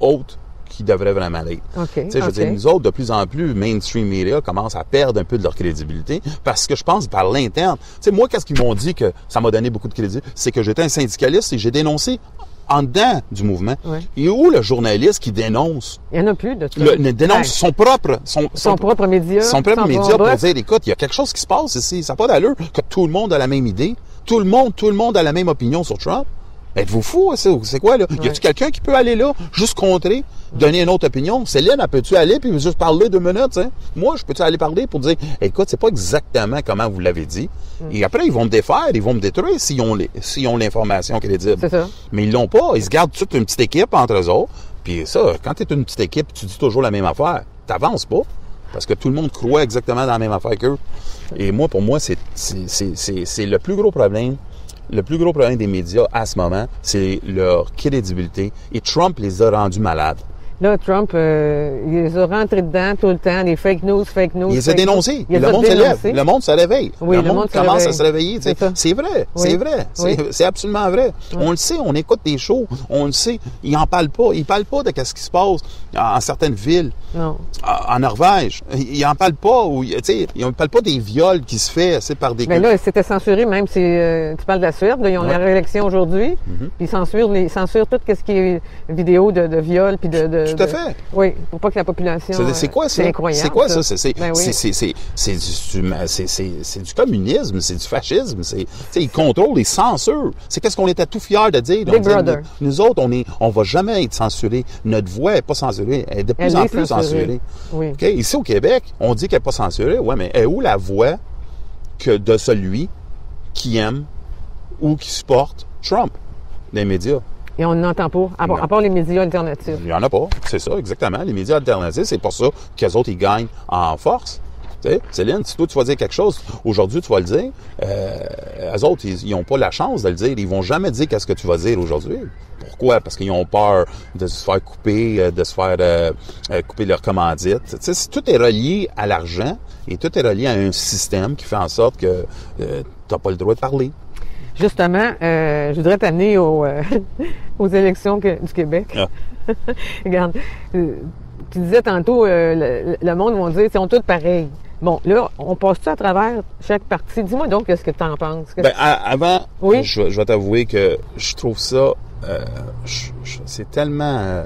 hautes qu'ils devraient vraiment l'être. Je veux dire, nous autres, de plus en plus, mainstream media commencent à perdre un peu de leur crédibilité parce que je pense par l'interne. Moi, qu'est-ce qu'ils m'ont dit que ça m'a donné beaucoup de crédit? C'est que j'étais un syndicaliste et j'ai dénoncé en dedans du mouvement. Et où le journaliste qui dénonce? Il n'y en a plus de ça. Dénonce son propre média. Son propre média pour dire, écoute, il y a quelque chose qui se passe ici. Ça n'a pas d'allure que tout le monde a la même idée. Tout le monde a la même opinion sur Trump. Êtes-vous fou, c'est quoi, là? Y a-tu quelqu'un qui peut aller là, juste contrer, donner une autre opinion? Céline, peux-tu aller puis juste parler 2 minutes, hein? Moi, je peux-tu aller parler pour dire, écoute, c'est pas exactement comment vous l'avez dit. Et après, ils vont me défaire, ils vont me détruire s'ils ont l'information crédible. C'est ça. Mais ils l'ont pas. Ils se gardent toute une petite équipe entre eux autres. Puis ça, quand tu es une petite équipe, tu dis toujours la même affaire. T'avances pas. Parce que tout le monde croit exactement dans la même affaire qu'eux. Et moi, pour moi, c'est le plus gros problème. Le plus gros problème des médias à ce moment, c'est leur crédibilité. Et Trump les a rendus malades. Là, Trump, il les a rentrés dedans tout le temps, des fake news. Il les a dénoncés. Le monde se lève. Le monde se réveille. Oui, le monde commence à se réveiller. C'est vrai. Oui. C'est vrai. Oui. C'est absolument vrai. Oui. On le sait. On écoute des shows. On le sait. Ils n'en parlent pas. Ils ne parlent pas de ce qui se passe en certaines villes. Non. En Norvège. Ils n'en parlent pas. Ils ne parlent pas des viols qui se font par des... Mais là, c'était censuré même si tu parles de la Suède. Là, ils ont la réélection aujourd'hui. Puis ils censurent tout ce qui est vidéo de viol puis de Tout à fait. Oui, pour pas que la population... C'est quoi ça? C'est incroyable. C'est quoi ça? Ben oui. C'est du communisme, c'est du fascisme. Ils contrôlent, ils censurent. C'est qu'est-ce qu'on était tout fiers de dire. Big Brother. Nous autres, on va jamais être censurés. Notre voix n'est pas censurée. Elle est de plus en plus censurée. Oui. Okay? Ici, au Québec, on dit qu'elle n'est pas censurée. Ouais, mais est où la voix de celui qui aime ou qui supporte Trump dans les médias? Et on n'entend pas, à part les médias alternatifs. Il n'y en a pas, c'est ça, exactement. Les médias alternatifs, c'est pour ça qu'eux autres, ils gagnent en force. Tu sais, Céline, si toi, tu vas dire quelque chose, aujourd'hui, tu vas le dire, eux autres, ils n'ont pas la chance de le dire. Ils vont jamais dire qu'est-ce que tu vas dire aujourd'hui. Pourquoi? Parce qu'ils ont peur de se faire couper, de se faire couper leur commandite. Tu sais, tout est relié à l'argent et tout est relié à un système qui fait en sorte que tu n'as pas le droit de parler. Justement, je voudrais t'amener aux élections du Québec. Ah. Regarde, tu disais tantôt, le monde va dire, ils sont tous pareils. Bon, là, on passe-tu à travers chaque partie? Dis-moi donc qu'est-ce que tu en penses. Avant, oui? je vais t'avouer que je trouve ça... c'est tellement...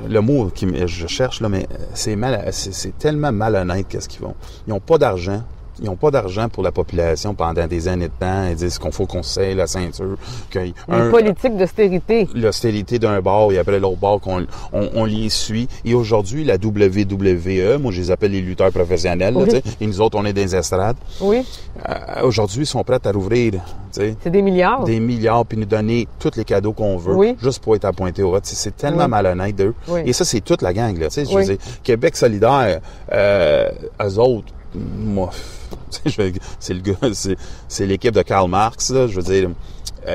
le mot que je cherche, là, mais c'est tellement malhonnête qu'est-ce qu'ils font. Ils n'ont pas d'argent. Ils n'ont pas d'argent pour la population pendant des années de temps. Ils disent qu'il faut qu'on se serre la ceinture. Une politique d'austérité. L'austérité d'un bord et après l'autre bord qu'on les suit. Et aujourd'hui, la WWE, moi je les appelle les lutteurs professionnels, oui. Là, et nous autres, on est des estrades. Oui. Aujourd'hui, ils sont prêts à rouvrir. C'est des milliards. Des milliards, puis nous donner tous les cadeaux qu'on veut, oui. juste pour être appointés au vote. C'est tellement malhonnête d'eux. Oui. Et ça, c'est toute la gang. Là, je veux dire, Québec solidaire, eux autres, moi, c'est le gars, c'est l'équipe de Karl Marx, là, je veux dire,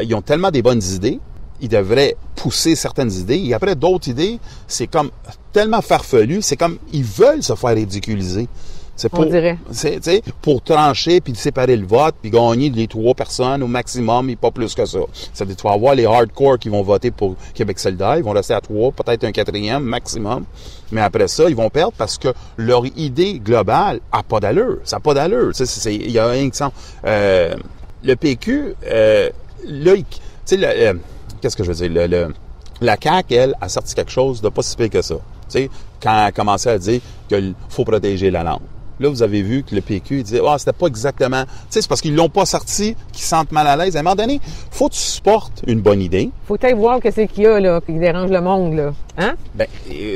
ils ont tellement des bonnes idées, ils devraient pousser certaines idées, et après d'autres idées, c'est comme tellement farfelu, c'est comme ils veulent se faire ridiculiser. C'est pour, on dirait. Pour trancher, puis séparer le vote, puis gagner les 3 personnes au maximum, et pas plus que ça. Tu vas avoir les hardcore qui vont voter pour Québec solidaire, ils vont rester à 3, peut-être un 4e maximum. Mais après ça, ils vont perdre parce que leur idée globale a pas d'allure. Ça n'a pas d'allure. Il y a un exemple. Le PQ, là, qu'est-ce que je veux dire? La CAQ, elle, a sorti quelque chose de pas si pire que ça. Quand elle a commencé à dire qu'il faut protéger la langue. Là, vous avez vu que le PQ, il disait, c'était pas exactement... c'est parce qu'ils l'ont pas sorti, qu'ils se sentent mal à l'aise. À un moment donné, faut que tu supportes une bonne idée. Faut peut-être voir qu'est-ce qu'il y a, là, qui dérange le monde, là. Hein? Ben,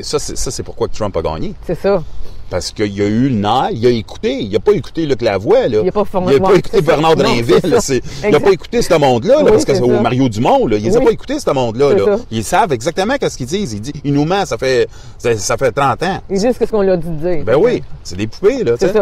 ça, c'est pourquoi que Trump a gagné. C'est ça. Parce qu'il y a eu le nerf, il a écouté. Il n'a pas écouté Luc Lavoie, là. Il n'a pas écouté Bernard Drinville. Il n'a pas écouté ce monde-là, oui, là, parce que ou Mario Dumont, là. Il les a pas écouté, ce monde-là, là. Ils savent exactement ce qu'ils disent. Ils nous mentent, ça fait 30 ans. Ils disent ce qu'on leur a dit de dire. Ben oui, c'est des poupées, là, tu sais.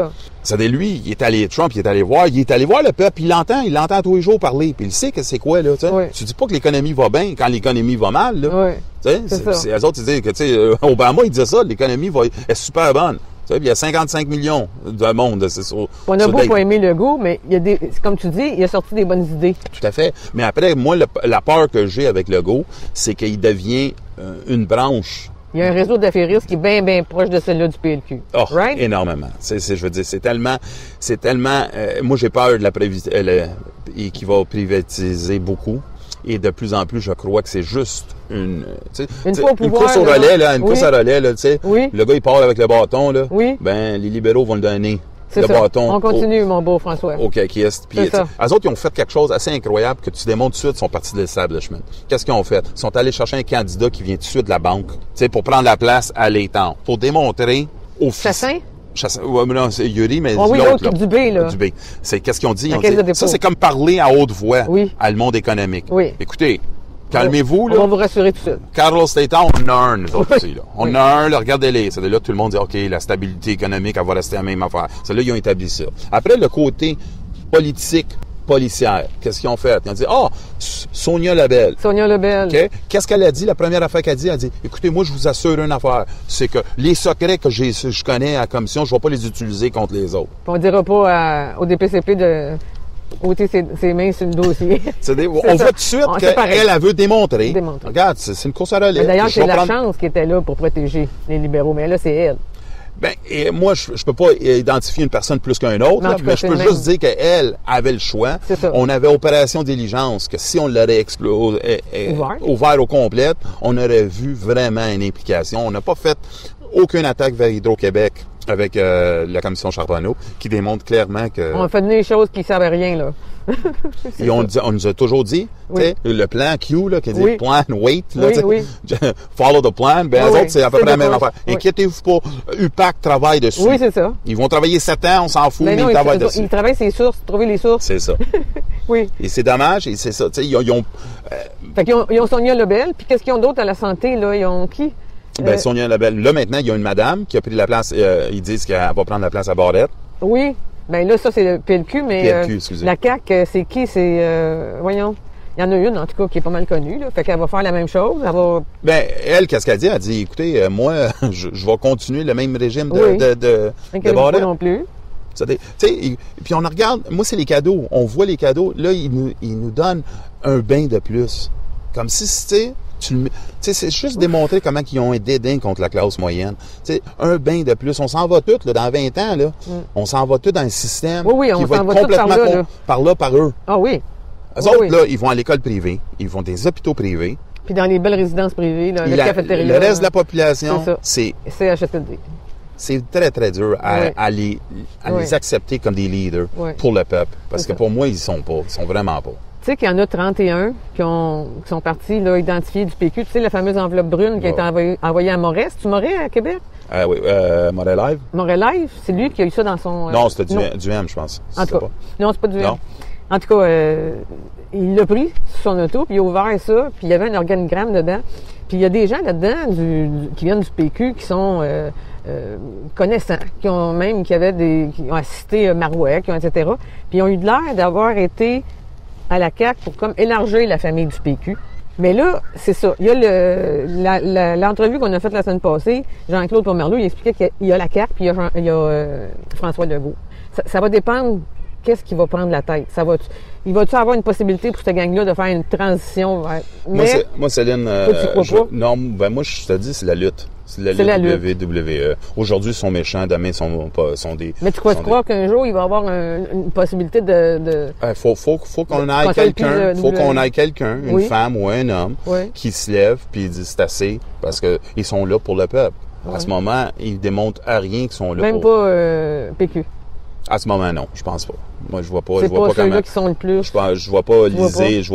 C'est ça. Lui, Trump, il est allé voir le peuple, il l'entend tous les jours parler, puis il sait que c'est quoi, là, tu sais. Oui. Tu dis pas que l'économie va bien quand l'économie va mal, là. Oui. Tu sais, eux autres, ils disent que, tu sais, Obama, il disait ça, l'économie est super bonne. Il y a 55 millions de monde. On a beau pas aimer Legault, mais il y a comme tu dis, il a sorti des bonnes idées. Tout à fait. Mais après, moi, la peur que j'ai avec Legault, c'est qu'il devient une branche. Il y a un réseau d'affairistes qui est bien, bien proche de celui-là du PLQ. Oh, right? Énormément. Je veux dire, c'est tellement... moi, j'ai peur de qu'il va privatiser beaucoup. Et de plus en plus, je crois que c'est juste une course au relais, là, une course à relais, là, tu sais. Oui. Le gars, il part avec le bâton, là. Oui. Ben, les libéraux vont le donner. C'est ça. Bâton. On continue, mon beau François. Au caquiste. Puis, eux autres, ils ont fait quelque chose assez incroyable que tu démontres tout de suite, ils sont partis de l'establishment. Qu'est-ce qu'ils ont fait? Ils sont allés chercher un candidat qui vient tout de suite de la banque, tu sais, pour prendre la place à l'étang. Pour démontrer au Chassin? Non, c'est Yuri, mais l'autre, Dubé, là. Dubé. C'est qu'est-ce qu'ils ont dit? Ça, c'est comme parler à haute voix à le monde économique. Oui. Écoutez, calmez-vous, là. On va vous rassurer tout de suite. Carlos Staton, on a un, nous autres, aussi, là. On a un, là, regardez-les. C'est de là que tout le monde dit, OK, la stabilité économique, elle va rester la même affaire. C'est là, ils ont établi ça. Après, le côté politique, policière, qu'est-ce qu'ils ont fait? Ils ont dit, Sonia Lebel. Sonia Lebel. OK? Qu'est-ce qu'elle a dit? La première affaire qu'elle a dit, elle a dit, écoutez, moi, je vous assure une affaire. C'est que les secrets que je connais à la commission, je ne vais pas les utiliser contre les autres. On ne dira pas au DPCP de ôter ses mains sur le dossier. On voit tout de suite qu'elle veut démontrer. Regarde, c'est une course à relais. D'ailleurs, c'est la chance qui était là pour protéger les libéraux, mais là, c'est elle. Ben, et moi, je peux pas identifier une personne plus qu'un autre, Non, là, mais je peux juste dire qu'elle avait le choix. C'est ça. On avait opération diligence, que si on l'aurait ouvert au complet, on aurait vu vraiment une implication. On n'a pas fait aucune attaque vers Hydro-Québec avec la commission Charbonneau, qui démontre clairement que... On a fait des choses qui ne servent à rien, là. Et on nous a toujours dit, Oui. tu sais, le plan Q, là, qui dit Oui. plan, wait, là, Oui, tu sais, oui. follow the plan, ben, Oui, eux oui. autres, c'est à peu C'est près la même d'accord. affaire. Oui. Inquiétez-vous pas, UPAC travaille dessus. Oui, c'est ça. Ils vont travailler 7 ans, on s'en fout, mais non, ils travaillent dessus. ils travaillent ses sources, trouver les sources. C'est ça. Oui. Et c'est dommage, et c'est ça, tu sais, ils ont Fait qu'ils ont Sonia Lebel, puis qu'est-ce qu'ils ont d'autre à la santé, là? Ils ont qui? Sonia Labelle. Là, maintenant, il y a une madame qui a pris la place, ils disent qu'elle va prendre la place à Barrette. Oui. Ben là, ça, c'est le PLQ, mais PLQ, excusez. la CAQ, c'est qui? C'est, voyons, il y en a une, en tout cas, qui est pas mal connue, là. Fait qu'elle va faire la même chose. Elle va... Ben, elle, qu'est-ce qu'elle dit? Elle dit, écoutez, moi, je vais continuer le même régime de, Oui. de Inquiétez-vous pas Barrette. non plus. Tu sais, puis on regarde, moi, c'est les cadeaux. On voit les cadeaux. Là, ils nous donnent un bain de plus. Comme si, tu sais, c'est juste démontrer comment ils ont un dédain contre la classe moyenne. Tu sais, un bain de plus. On s'en va tous, là, dans 20 ans, là. On s'en va tous dans un système Oui, on qui va s'en être va tous complètement par là. par eux. Ah oui. Eux Oui, autres, oui. là, ils vont à l'école privée. Ils vont des hôpitaux privés. Puis dans les belles résidences privées, là, Puis le cafétéria. le reste de la population, c'est ça. CHSLD. c'est très, très dur à les accepter comme des leaders pour le peuple. Parce que pour moi, ils sont pas. Ils sont vraiment pas. Tu sais qu'il y en a 31 qui sont partis là, identifiés du PQ. Tu sais, la fameuse enveloppe brune qui a été envoyée à Morez. C'est-tu Morez à Québec? Oui, Morel Live? Morel Live, c'est lui qui a eu ça dans son... non, c'était du M, je pense. En tout cas, non, c'est pas du M. Non. En tout cas, il l'a pris sur son auto, puis il a ouvert ça, puis il y avait un organigramme dedans. Puis il y a des gens là-dedans qui viennent du PQ qui sont connaissants, qui ont assisté Marouet, etc. Puis ils ont eu de l'air d'avoir été à la CAQ pour comme élargir la famille du PQ. Mais là, c'est ça. Il y a l'entrevue qu'on a faite la semaine passée. Jean-Claude Pomerleau, il expliquait qu'il y a la CAQ puis il y a François Legault. Ça va dépendre qu'est-ce qui va prendre la tête. Il va-tu avoir une possibilité pour cette gang-là de faire une transition vers... Moi, Céline... toi, tu crois pas? Non, ben moi, je te dis, c'est la lutte. C'est la lutte WWE. Aujourd'hui, ils sont méchants, demain, ils sont des... Mais tu crois qu'un jour, il va y avoir une possibilité de... Faut qu'on aille quelqu'un, une Oui. femme ou un homme, Oui. qui se lève puis il dit c'est assez, parce que ils sont là pour le peuple. À ce moment, ils démontrent à rien qu'ils sont là Même pour... pas PQ. À ce moment, non, je pense pas. Moi, je vois pas. C'est Je vois pas pas ceux-là comment. qui sont le plus... Je vois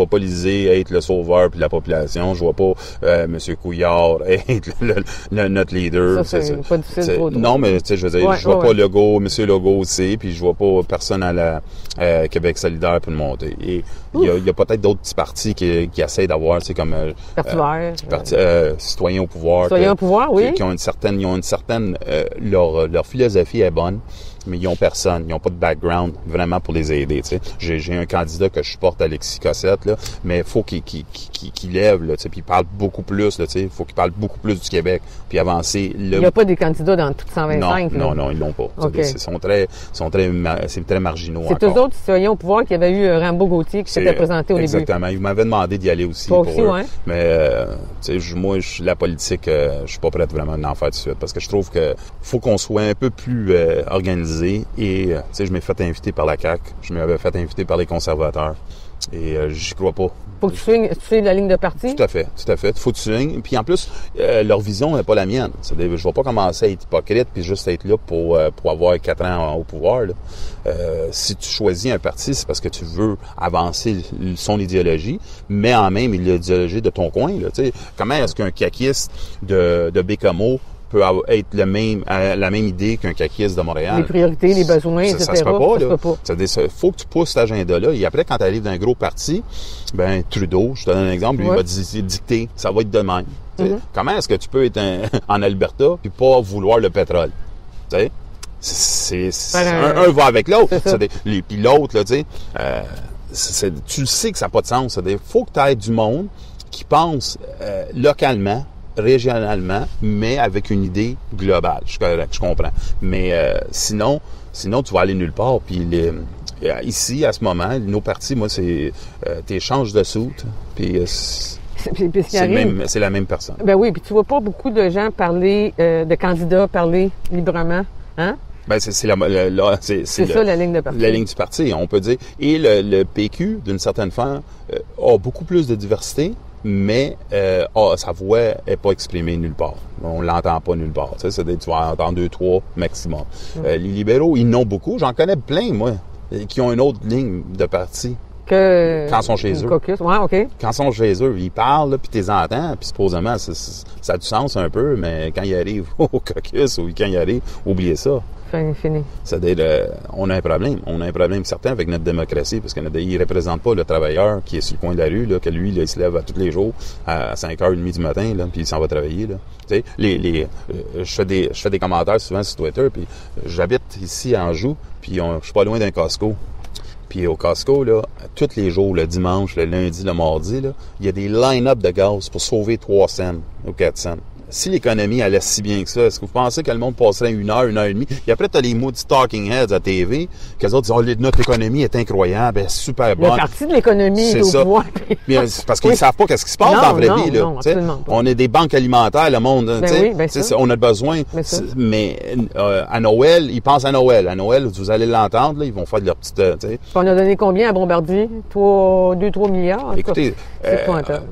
pas Lisée être le sauveur puis la population. Je vois pas M. Couillard être notre leader. Ça, c'est pas difficile trop. Non, mais tu sais, je veux dire, je vois pas Legault, M. Legault aussi, puis je vois pas personne à la Québec solidaire pour le monter. Et il y a peut-être d'autres petits partis qui essaient d'avoir, c'est comme Parti vert. Citoyens au pouvoir. Citoyens au pouvoir, oui. Qui ont une certaine leur philosophie est bonne. Mais ils n'ont personne, ils n'ont pas de background vraiment pour les aider. Tu sais. J'ai un candidat que je supporte, Alexis Cossette, là, mais il faut qu'il lève, là, tu sais, puis il parle beaucoup plus. Là, tu sais, il faut qu'il parle beaucoup plus du Québec, puis avancer. Il n'y a pas des candidats dans tout 125. Non, ils l'ont pas. Okay. C'est très marginaux. C'est eux autres citoyens au pouvoir qui avaient eu Rambo Gauthier qui s'était présenté au début. Exactement. Ils m'avaient demandé d'y aller aussi. Toi aussi, eux. ouais. Mais tu sais, moi, la politique, je suis pas prête vraiment d'en faire tout de suite, parce que je trouve que faut qu'on soit un peu plus organisé. Et, tu sais, je m'ai fait inviter par la CAQ, je m'avais fait inviter par les conservateurs. Et j'y crois pas. Faut que tu suives la ligne de parti? Tout à fait. Faut que tu suives. Puis en plus, leur vision n'est pas la mienne. Je ne vais pas commencer à être hypocrite puis juste être là pour avoir 4 ans au pouvoir. Là. Si tu choisis un parti, c'est parce que tu veux avancer son idéologie, mais en même l'idéologie de ton coin. Là. Tu sais, comment est-ce qu'un caquiste de Bécamo peut être la même idée qu'un caquiste de Montréal? Les priorités, les besoins, etc. Ça se peut pas, là. Ça se peut pas. Faut que tu pousses cet agenda-là. Et après, quand tu arrives dans un gros parti, ben Trudeau, je te donne un exemple, lui, il va dicter. Ça va être de même. Comment est-ce que tu peux être en Alberta puis pas vouloir le pétrole? Tu sais? Un va avec l'autre. Puis l'autre, là, tu sais, tu le sais que ça n'a pas de sens. Il faut que tu aies du monde qui pense localement, régionalement, mais avec une idée globale. Je comprends. Mais sinon, tu vas aller nulle part. Puis ici, à ce moment, nos partis, moi, c'est t'échanges de soutes. Puis Puis ce qui arrive, c'est la même personne. Ben oui, puis tu vois pas beaucoup de gens parler, de candidats parler librement, hein? Ben c'est ça la ligne de parti. La ligne du parti, on peut dire. Et le PQ, d'une certaine façon, a beaucoup plus de diversité, mais sa voix est pas exprimée nulle part. On l'entend pas nulle part. Tu sais, tu vas entendre 2, 3 maximum. Les libéraux, ils n'ont beaucoup. J'en connais plein, moi, qui ont une autre ligne de parti. Quand ils sont chez eux. Caucus. Ouais, OK. Quand ils sont chez eux, ils parlent, puis tu les entends, puis supposément, ça a du sens un peu, mais quand ils arrivent au caucus ou quand ils arrivent, oubliez ça. Fini. On a un problème. On a un problème certain avec notre démocratie, parce qu'il ne représente pas le travailleur qui est sur le coin de la rue, là, que lui, là, il se lève tous les jours à 5h30 du matin, là, puis il s'en va travailler. Là. Tu sais, je fais des commentaires souvent sur Twitter, puis j'habite ici à Anjou, puis je suis pas loin d'un Costco. Puis au Costco, là, tous les jours, le dimanche, le lundi, le mardi, là, il y a des line-up de gaz pour sauver 3 cents ou 4 cents. Si l'économie allait si bien que ça, est-ce que vous pensez que le monde passerait 1 heure et demie? Et après, tu as les maudits talking heads à TV, qu'eux autres disent, notre économie est incroyable, elle est super bonne. Le parti de l'économie est au pouvoir. C'est parce qu'ils ne savent pas qu'est-ce qui se passe dans la vraie vie. Là, non, absolument pas. On est des banques alimentaires, le monde. On a besoin. Mais à Noël, ils pensent à Noël. À Noël, vous allez l'entendre, là, ils vont faire de leur petite... On a donné combien à Bombardier? 2-3 milliards? Écoutez... C'est pointable.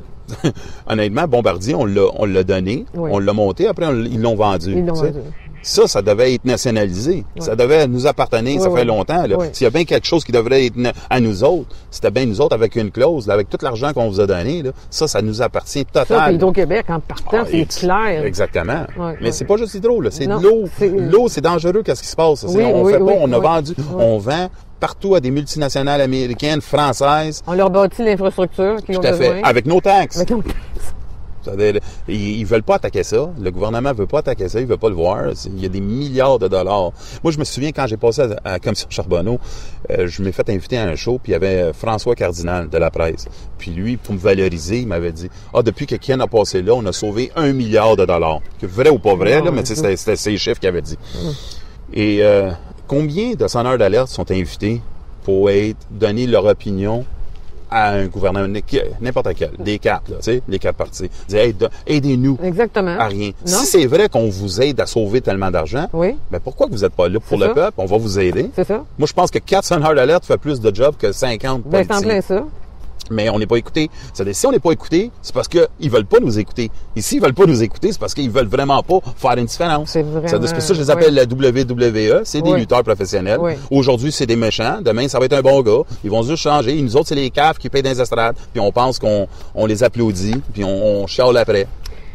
Honnêtement, Bombardier, on l'a donné, on l'a monté, après ils l'ont vendu. Ils l'ont vendu. Ça devait être nationalisé. Oui. Ça devait nous appartenir, ça fait longtemps. Là. Oui. S'il y a bien quelque chose qui devrait être à nous autres, c'était bien nous autres avec une clause, là, avec tout l'argent qu'on vous a donné, là, ça nous appartient totalement. Ça, puis Hydro-Québec, en partant, c'est clair. Exactement. Mais c'est pas juste l'hydro, là, c'est de l'eau. L'eau, c'est dangereux, qu'est-ce qui se passe? On a vendu, on vend partout à des multinationales américaines, françaises. On leur bâtit l'infrastructure qu'ils ont besoin. Tout à fait. Avec nos taxes. Ils veulent pas attaquer ça. Le gouvernement veut pas attaquer ça. Il veut pas le voir. Il y a des milliards de dollars. Moi, je me souviens quand j'ai passé à la commission Charbonneau, je m'ai fait inviter à un show, puis il y avait François Cardinal de la presse. Puis lui, pour me valoriser, il m'avait dit, depuis que Ken a passé là, on a sauvé 1 milliard de dollars. Que vrai ou pas vrai, là, mais c'était ces chiffres qu'il avait dit. Et combien de sonneurs d'alerte sont invités pour donner leur opinion à un gouvernement, n'importe quel, des 4, là, tu sais, les 4 partis. Dire, aidez-nous. Exactement. À rien. Non. Si c'est vrai qu'on vous aide à sauver tellement d'argent, ben pourquoi que vous n'êtes pas là pour le peuple? On va vous aider. C'est ça. Moi, je pense que 4 sonneurs d'alerte fait plus de job que 50 politiciens. C'est en plein ça. Mais on n'est pas écouté. C'est-à-dire, si on n'est pas écouté, c'est parce qu'ils veulent pas nous écouter. Et s'ils veulent pas nous écouter, c'est parce qu'ils veulent vraiment pas faire une différence. C'est vraiment... C'est pour ça que je les appelle la WWE. C'est des lutteurs professionnels. Aujourd'hui, c'est des méchants. Demain, ça va être un bon gars. Ils vont juste changer. Et nous autres, c'est les caves qui payent dans les estrades. Puis on pense qu'on les applaudit. Puis on chiale après.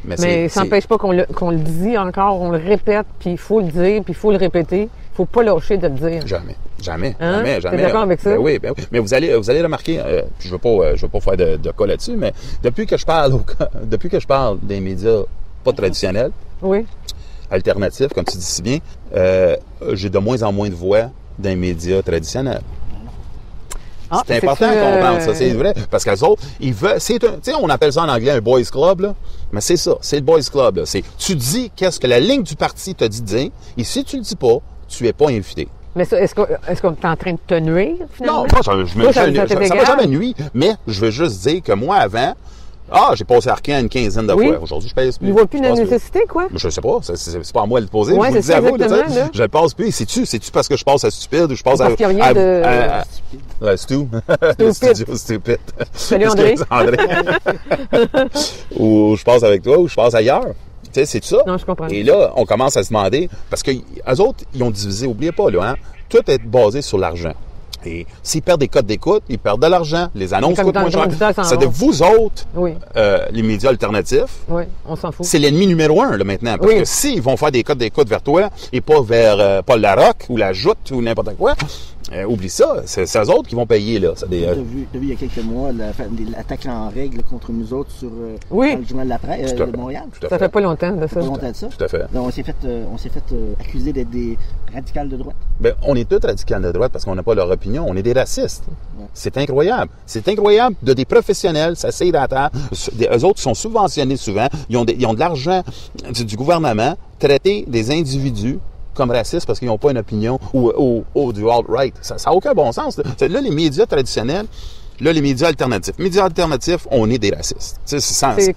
Mais ça n'empêche pas qu'on le dit encore, on le répète, puis il faut le dire, puis il faut le répéter. Il ne faut pas lâcher de le dire. Jamais. T'es d'accord avec ça? Ben oui. Mais vous allez remarquer, je veux pas faire de cas là-dessus, mais depuis que je parle des médias pas traditionnels, alternatifs, comme tu dis si bien, j'ai de moins en moins de voix dans les médias traditionnels. C'est important qu'on pense ça, c'est vrai. Parce qu'eux autres, ils veulent. Tu sais, on appelle ça en anglais un boys club, là. Mais c'est ça, c'est le boys club, là. Tu dis qu'est-ce que la ligne du parti t'a dit de dire, et si tu le dis pas, tu es pas invité. Mais ça, est-ce qu'on est en train de te nuire, finalement? Non, ça m'a jamais nuit, mais je veux juste dire que moi, avant, j'ai passé Arcan une quinzaine de fois. Aujourd'hui, je pèse plus. Il ne voit plus la nécessité, quoi? Je sais pas. C'est pas à moi de le poser. Ouais, je vous le dis à vous. Je le passe plus. C'est-tu parce que je passe à stupide ou je passe parce qu'il n'y a rien de... Stupide. Salut, André. Ou je passe avec toi ou je passe ailleurs. Tu sais, c'est tout ça. Non, je comprends. Et là, on commence à se demander, parce que eux autres, ils ont divisé, oubliez pas, là, tout est basé sur l'argent. Et s'ils perdent des codes d'écoute, ils perdent de l'argent. Les annonces coûtent moins cher. C'est de vous autres, les médias alternatifs. Oui, on s'en fout. C'est l'ennemi numéro 1, là, maintenant. Parce que s'ils vont faire des codes d'écoute vers toi et pas vers Paul Larocque ou La Joute ou n'importe quoi, oublie ça. C'est eux autres qui vont payer, là. Tu as vu il y a quelques mois l'attaque en règle contre nous autres sur le journal de la presse de Montréal. Ça fait pas longtemps de ça. Pas longtemps de ça. Tout à fait. Donc, on s'est fait accuser d'être des radicales de droite. Ben, on est tous radicales de droite parce qu'on n'a pas leur opinion. On est des racistes. Ouais. C'est incroyable. C'est incroyable de des professionnels s'asseyent à la table. Eux autres sont subventionnés souvent. Ils ont de l'argent du gouvernement. Traiter des individus comme racistes parce qu'ils n'ont pas une opinion ou du alt-right. Ça n'a aucun bon sens. Là, les médias traditionnels, Là, les médias alternatifs. Médias alternatifs, on est des racistes. C'est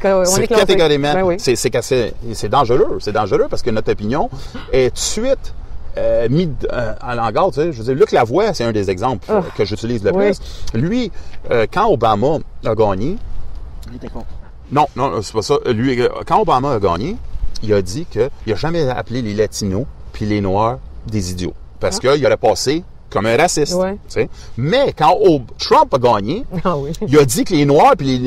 catégoriquement, c'est dangereux. C'est dangereux parce que notre opinion est tout de suite mis en l'engarde. Je veux dire, Luc Lavoie, c'est un des exemples que j'utilise le plus. Lui, quand Obama a gagné... Il était con. Non, c'est pas ça. Lui, quand Obama a gagné, il a dit qu'il n'a jamais appelé les Latinos puis les Noirs des idiots. Parce qu'il aurait passé comme un raciste. Mais quand Trump a gagné, il a dit que les Noirs puis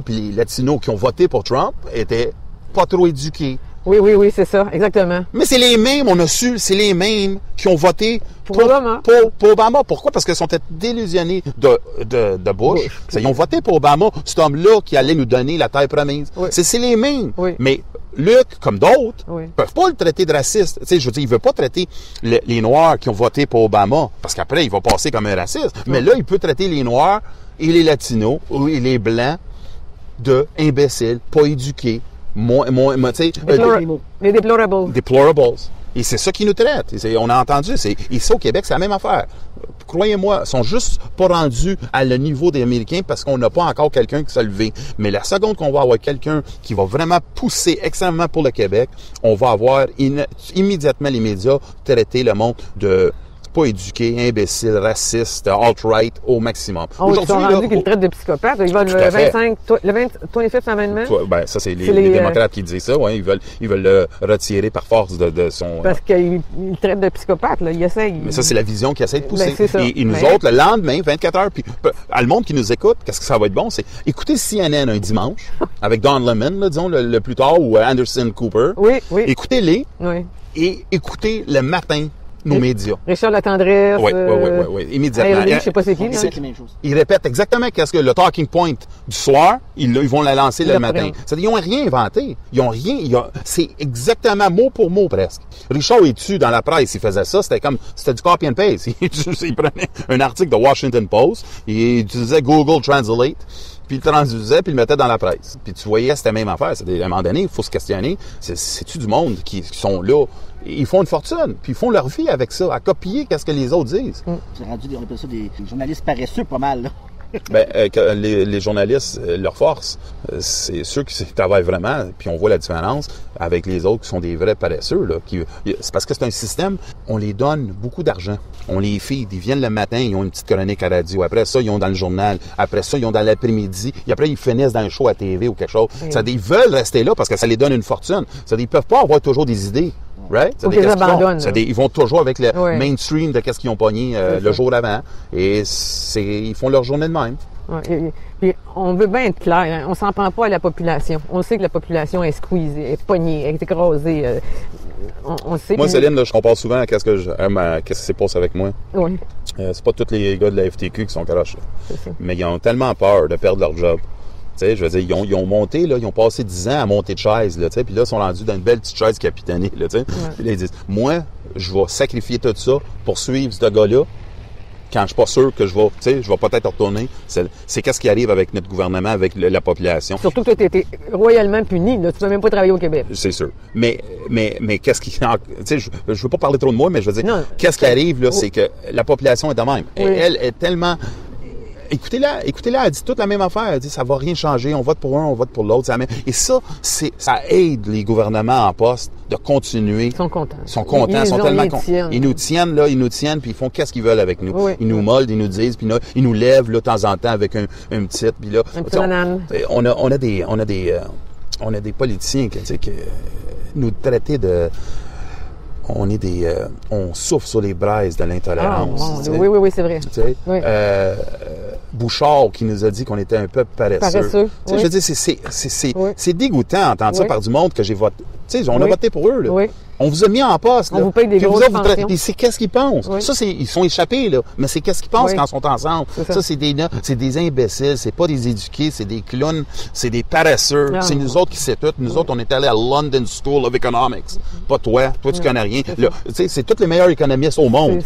les Latinos qui ont voté pour Trump étaient pas trop éduqués. Oui, c'est ça, exactement. Mais c'est les mêmes, on a su, c'est les mêmes qui ont voté pour Obama. Pour Obama. Pourquoi? Parce qu'ils sont délusionnés de Bush. Ils ont voté pour Obama, cet homme-là qui allait nous donner la terre promise. C'est les mêmes. Mais Luc, comme d'autres, ne peuvent pas le traiter de raciste. Je veux dire, il ne veut pas traiter les Noirs qui ont voté pour Obama, parce qu'après, il va passer comme un raciste. Mais là, il peut traiter les Noirs et les Latinos et les Blancs de imbéciles, pas éduqués. Les deplorables. Deplorables. Et c'est ça qui nous traite. On a entendu. Ici au Québec, c'est la même affaire. Croyez-moi, ils sont juste pas rendus à le niveau des Américains parce qu'on n'a pas encore quelqu'un qui s'est levé. Mais la seconde qu'on va avoir quelqu'un qui va vraiment pousser extrêmement pour le Québec, on va avoir immédiatement les médias traiter le monde de pas éduqué, imbécile, raciste, alt-right au maximum. Aujourd'hui, ils sont rendus qu'ils traitent de psychopathes. Ils veulent le 25th Amendment. Ça, c'est les démocrates qui disent ça. Ils veulent le retirer par force de son... Parce qu'ils traitent de psychopathes. Ils essayent. Mais ça, c'est la vision qu'ils essaient de pousser. Et nous autres, le lendemain, 24 heures, puis le monde qui nous écoute, qu'est-ce que ça va être bon? C'est écouter CNN un dimanche, avec Don Lemon, là, disons, le plus tard, ou Anderson Cooper. Écoutez-les et écoutez le matin nos médias. Richard Latendresse. Oui, immédiatement. Je sais pas c'est qui. Ils répètent exactement qu'est-ce que le talking point du soir, ils vont la lancer le matin. C'est-à-dire, ils n'ont rien inventé. C'est exactement mot pour mot presque. Richard Etu, dans la presse, il faisait ça, c'était du copy and paste. Il prenait un article de Washington Post, il utilisait Google Translate, puis il le traduisait, puis il le mettait dans la presse. Puis tu voyais, c'était la même affaire. À un moment donné, il faut se questionner. C'est-tu du monde qui sont là? Ils font une fortune, puis ils font leur vie avec ça, à copier qu'est-ce que les autres disent. C'est rendu, on appelle ça des journalistes paresseux pas mal, là. Les journalistes, leur force, c'est ceux qui travaillent vraiment, puis on voit la différence avec les autres qui sont des vrais paresseux. Là, c'est parce que c'est un système, on les donne beaucoup d'argent. On les feed, ils viennent le matin, ils ont une petite chronique à radio. Après ça, ils ont dans le journal. Après ça, ils ont dans l'après-midi. Et après, ils finissent dans un show à TV ou quelque chose. Ils veulent rester là parce que ça les donne une fortune. Ils ne peuvent pas avoir toujours des idées. Right? Ils vont toujours avec le mainstream de qu'est-ce qu'ils ont pogné le jour avant. Et ils font leur journée de même. Puis on veut bien être clair. On s'en prend pas à la population. On sait que la population est squeezée, est pognée, est écrasée. On sait. Moi, Céline, là, je compare souvent à qu'est-ce qui s'est passé avec moi. C'est pas tous les gars de la FTQ qui sont croches. Mais ils ont tellement peur de perdre leur job. Je veux dire, ils ont monté, là, ils ont passé 10 ans à monter de chaise, là, puis là, ils sont rendus dans une belle petite chaise capitanée, là, Puis là, ils disent, moi, je vais sacrifier tout ça pour suivre ce gars-là, quand je suis pas sûr que je vais peut-être retourner. C'est qu'est-ce qui arrive avec notre gouvernement, avec la population. Surtout que tu as été royalement puni, là, tu peux même pas travailler au Québec. C'est sûr. Mais qu'est-ce qui... je veux pas parler trop de moi, mais je veux dire, qu'est-ce qui arrive, là, c'est que la population est de même. Et elle est tellement... Écoutez-la, elle dit toute la même affaire. Elle dit, ça va rien changer, on vote pour un, on vote pour l'autre. Et ça, ça aide les gouvernements en poste de continuer. Ils sont contents. Ils sont tellement contents. Ils nous tiennent, puis ils font qu'est-ce qu'ils veulent avec nous. Ils nous moldent, ils nous disent, puis ils nous lèvent, là, de temps en temps, avec un titre, puis là... Un petit banane. On a des politiciens qui nous traitaient de... On souffle sur les braises de l'intolérance. Oui, c'est vrai. Bouchard qui nous a dit qu'on était un peuple paresseux. Je veux dire, c'est dégoûtant d'entendre ça par du monde que j'ai voté. On a voté pour eux. Là. On vous a mis en poste. On vous paye des grosses pensions. C'est qu'est-ce qu'ils pensent. Ça, ils sont échappés, là. Mais c'est qu'est-ce qu'ils pensent quand ils sont ensemble. Ça, c'est des imbéciles. C'est pas des éduqués. C'est des clowns. C'est des paresseux. C'est nous autres qui savons tout. Nous autres, on est allés à London School of Economics. Pas toi. Toi, tu connais rien. C'est tous les meilleurs économistes au monde.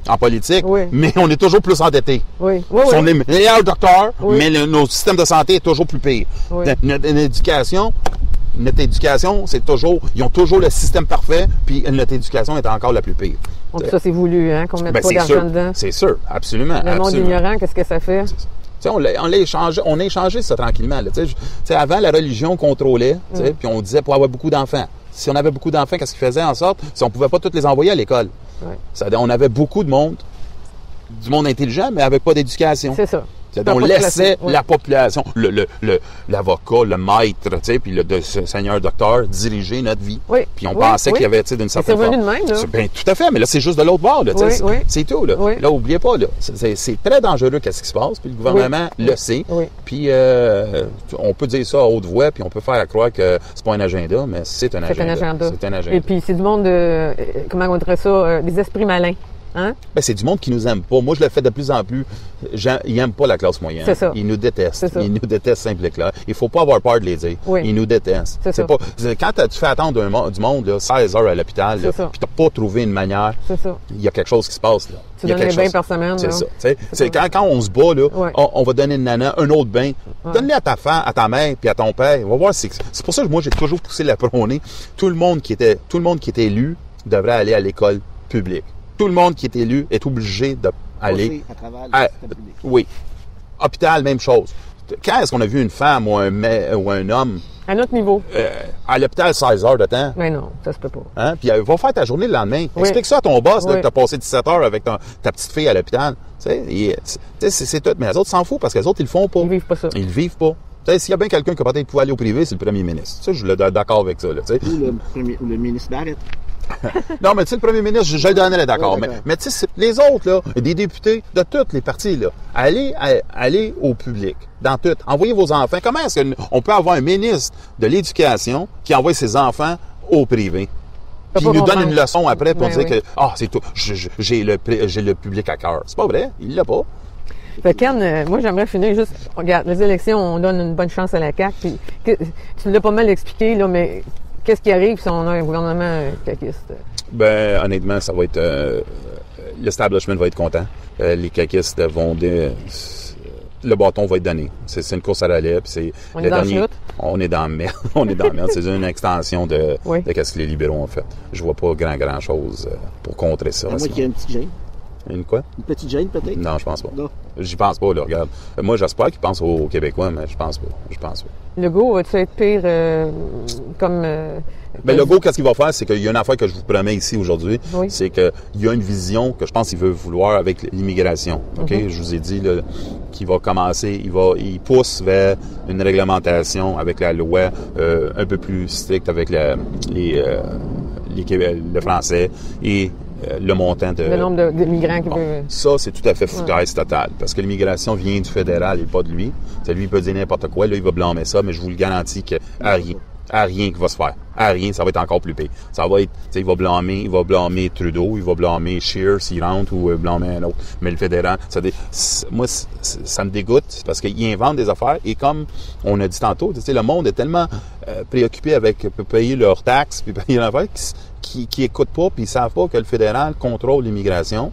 En politique. Mais on est toujours plus endettés. Ils sont les meilleurs docteurs, mais nos systèmes de santé est toujours plus pire. Notre éducation, c'est toujours... Ils ont toujours le système parfait, puis notre éducation est encore la plus pire. Donc ça, c'est voulu, hein, qu'on mette pas d'argent dedans. C'est sûr, absolument. Le monde ignorant, qu'est-ce que ça fait? On a échangé ça tranquillement. Là, avant, la religion contrôlait, puis on disait pour avoir beaucoup d'enfants. Si on avait beaucoup d'enfants, qu'est-ce qui faisait en sorte? Si on ne pouvait pas tous les envoyer à l'école. On avait beaucoup de monde, du monde intelligent, mais avec pas d'éducation. C'est ça. On laissait la population, l'avocat, le maître, puis le seigneur docteur diriger notre vie. Puis on pensait qu'il y avait d'une certaine façon. C'est revenu de même, là. Ben, tout à fait, mais là, c'est juste de l'autre bord. Là, c'est tout. Là, là oubliez pas, là, c'est très dangereux qu'est-ce qui se passe, puis le gouvernement le sait. Puis on peut dire ça à haute voix, puis on peut faire croire que c'est pas un agenda, mais c'est un agenda. C'est un agenda. Et puis c'est du monde, comment on dirait ça, des esprits malins. Hein? Ben, c'est du monde qui nous aime pas. Moi, je le fais de plus en plus. Ils n'aiment pas la classe moyenne. C'est ça. Ils nous détestent. Ils nous détestent simple et clair. Il faut pas avoir peur de les dire. Ils nous détestent. C'est pas, quand tu fais attendre du monde là, 16 heures à l'hôpital, puis tu n'as pas trouvé une manière, il y a quelque chose qui se passe. Là. Tu donnes les bains par semaine. C'est ça. Quand on se bat, là, on va donner une nana un autre bain. Donne-les à ta femme, à ta mère, puis à ton père. On va voir. C'est pour ça que moi, j'ai toujours poussé la prôner. Tout le monde qui était élu devrait aller à l'école publique. Tout le monde qui est élu est obligé d'aller à travers le système public. Oui. Hôpital, même chose. Quand est-ce qu'on a vu une femme ou un homme à notre niveau à l'hôpital 16 heures de temps? Mais non, ça se peut pas. Hein? Puis va faire ta journée le lendemain. Explique ça à ton boss que tu as passé 17 heures avec ta petite fille à l'hôpital. C'est tout. Mais les autres s'en foutent parce que les autres, ils le font pas. Ils vivent pas ça. Ils le vivent pas. S'il y a bien quelqu'un qui peut-être pouvoir aller au privé, c'est le premier ministre. Ça, je suis d'accord avec ça. Là, ou le ministre Barrett. Non, mais tu sais, le premier ministre, je le donnerais d'accord. Mais tu sais, les autres, là, des députés de tous les partis, là, allez au public, dans tout. Envoyez vos enfants. Comment est-ce qu'on peut avoir un ministre de l'Éducation qui envoie ses enfants au privé? Puis il nous donne une leçon après pour dire que c'est tout. J'ai le public à cœur. C'est pas vrai, il l'a pas. Ken, moi, j'aimerais finir juste... Regarde, les élections, on donne une bonne chance à la CAQ. Puis, tu l'as pas mal expliqué, là, mais qu'est-ce qui arrive si on a un gouvernement caquiste? Ben, honnêtement, ça va être... l'establishment va être content. Les caquistes vont... le bâton va être donné. C'est une course à relais. On est dans le chute? On est dans la merde. On est dans la merde. C'est une extension de ce que les libéraux ont fait. Je vois pas grand-chose pour contrer ça. Moi qui ai une petite gêne. Une quoi? Une petite gêne, peut-être? Non, je pense pas. Non. J'y pense pas, là, regarde. Moi, j'espère qu'ils pensent aux Québécois, mais je pense pas. Legault, va-tu être pire comme... Ben, Legault, qu'est-ce qu'il va faire? C'est qu'il y a une affaire que je vous promets ici aujourd'hui. C'est qu'il y a une vision que je pense qu'il veut vouloir avec l'immigration. OK? Je vous ai dit là, qu'il va commencer, il pousse vers une réglementation avec la loi un peu plus stricte avec le français et le montant de... Le nombre de migrants qui peuvent... Ça, c'est tout à fait foutaise totale. Parce que l'immigration vient du fédéral et pas de lui. Lui, il peut dire n'importe quoi. Là, il va blâmer ça, mais je vous le garantis qu'à rien qui va se faire. À rien, ça va être encore plus pire. Ça va être... Il va blâmer Trudeau, il va blâmer Scheer s'il rentre ou blâmer un autre. Mais le fédéral, moi, ça me dégoûte parce qu'il invente des affaires et comme on a dit tantôt, le monde est tellement préoccupé avec payer leurs taxes puis payer l'affaire qui n'écoutent pas puis ils savent pas que le fédéral contrôle l'immigration,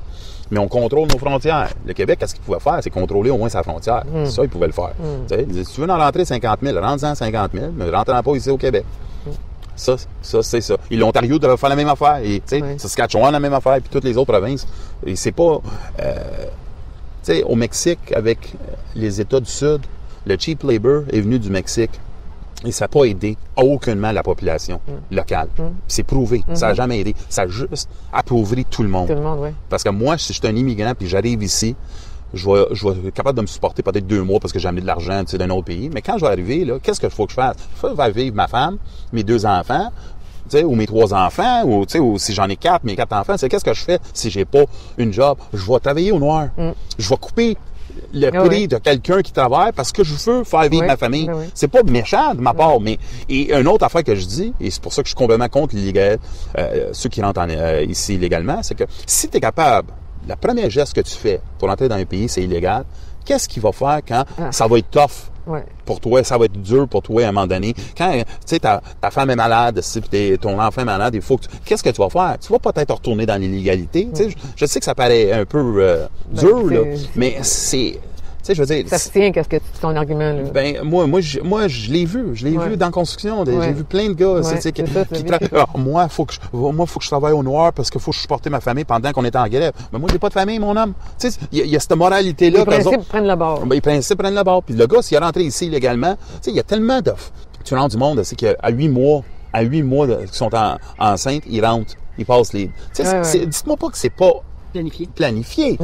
mais on contrôle nos frontières. Le Québec, qu'est-ce qu'il pouvait faire? C'est contrôler au moins sa frontière. Ça, il pouvait le faire. Si tu veux en rentrer 50 000, rentre-en 50 000, mais rentre pas ici au Québec. Ça, c'est ça. Et l'Ontario devrait faire la même affaire. Et, Saskatchewan, la même affaire, puis toutes les autres provinces. Et c'est pas... au Mexique, avec les États du Sud, le cheap labor est venu du Mexique. Et ça n'a pas aidé aucunement la population locale. C'est prouvé. Ça n'a jamais aidé. Ça a juste appauvri tout le monde. Tout le monde, oui. Parce que moi, si je suis un immigrant puis j'arrive ici, je vais être capable de me supporter peut-être 2 mois parce que j'ai amené de l'argent d'un autre pays. Mais quand je vais arriver, là, qu'est-ce qu'il faut que je fasse? Il faut que je vais vivre ma femme, mes 2 enfants, ou mes 3 enfants, ou si j'en ai 4, mes 4 enfants. Qu'est-ce que je fais si j'ai pas une job? Je vais travailler au noir. Je vais couper le prix de quelqu'un qui travaille parce que je veux faire vivre ma famille. C'est pas méchant de ma part, mais... Et une autre affaire que je dis, et c'est pour ça que je suis complètement contre l'illégal, ceux qui rentrent ici illégalement, c'est que si tu es capable, la première geste que tu fais pour entrer dans un pays, c'est illégal, qu'est-ce qu'il va faire quand ça va être tough pour toi, ça va être dur pour toi à un moment donné. Quand, tu sais, ta femme est malade, si ton enfant est malade, il faut que qu'est-ce que tu vas faire? Tu vas peut-être retourner dans l'illégalité. Tu sais, je sais que ça paraît un peu dur, là, mais c'est... sais, je veux dire... Ça se tient, qu'est-ce que ton argument, là? Ben, moi, je l'ai vu. Je l'ai vu dans la construction. J'ai vu plein de gars, moi, faut que je travaille au noir parce qu'il faut que je supporte ma famille pendant qu'on était en grève. Mais moi, j'ai pas de famille, mon homme. Tu sais, il y a cette moralité-là. Les principes prennent le bord. Ben, les principes prennent le bord. Puis le gars, s'il est rentré ici illégalement, tu sais, il y a tellement d'offres. Tu rentres du monde, c'est qu'à 8 mois, qui sont enceintes, ils rentrent, ils passent les... Tu sais, dites-moi pas que c'est pas... Planifié.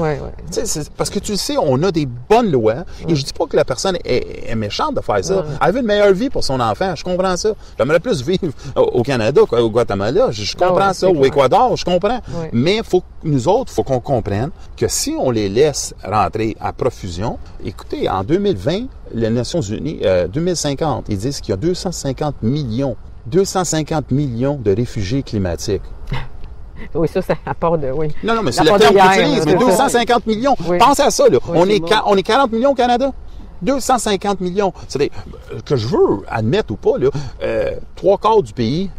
Parce que tu le sais, on a des bonnes lois. Et je dis pas que la personne est méchante de faire ça. Elle veut une meilleure vie pour son enfant. Je comprends ça. J'aimerais plus vivre au Canada qu'au Guatemala. Je comprends ça. Au Équateur, je comprends. Mais nous autres, il faut qu'on comprenne que si on les laisse rentrer à profusion, écoutez, en 2020, les Nations Unies, 2050, ils disent qu'il y a 250 millions de réfugiés climatiques. Oui, ça apporte de... Oui. Non, mais c'est le terme que tu utilises, mais 250 millions. Oui. Pensez à ça, là. On est 40 millions au Canada. 250 millions. C'est-à-dire, que je veux admettre ou pas, là, 3/4 du pays,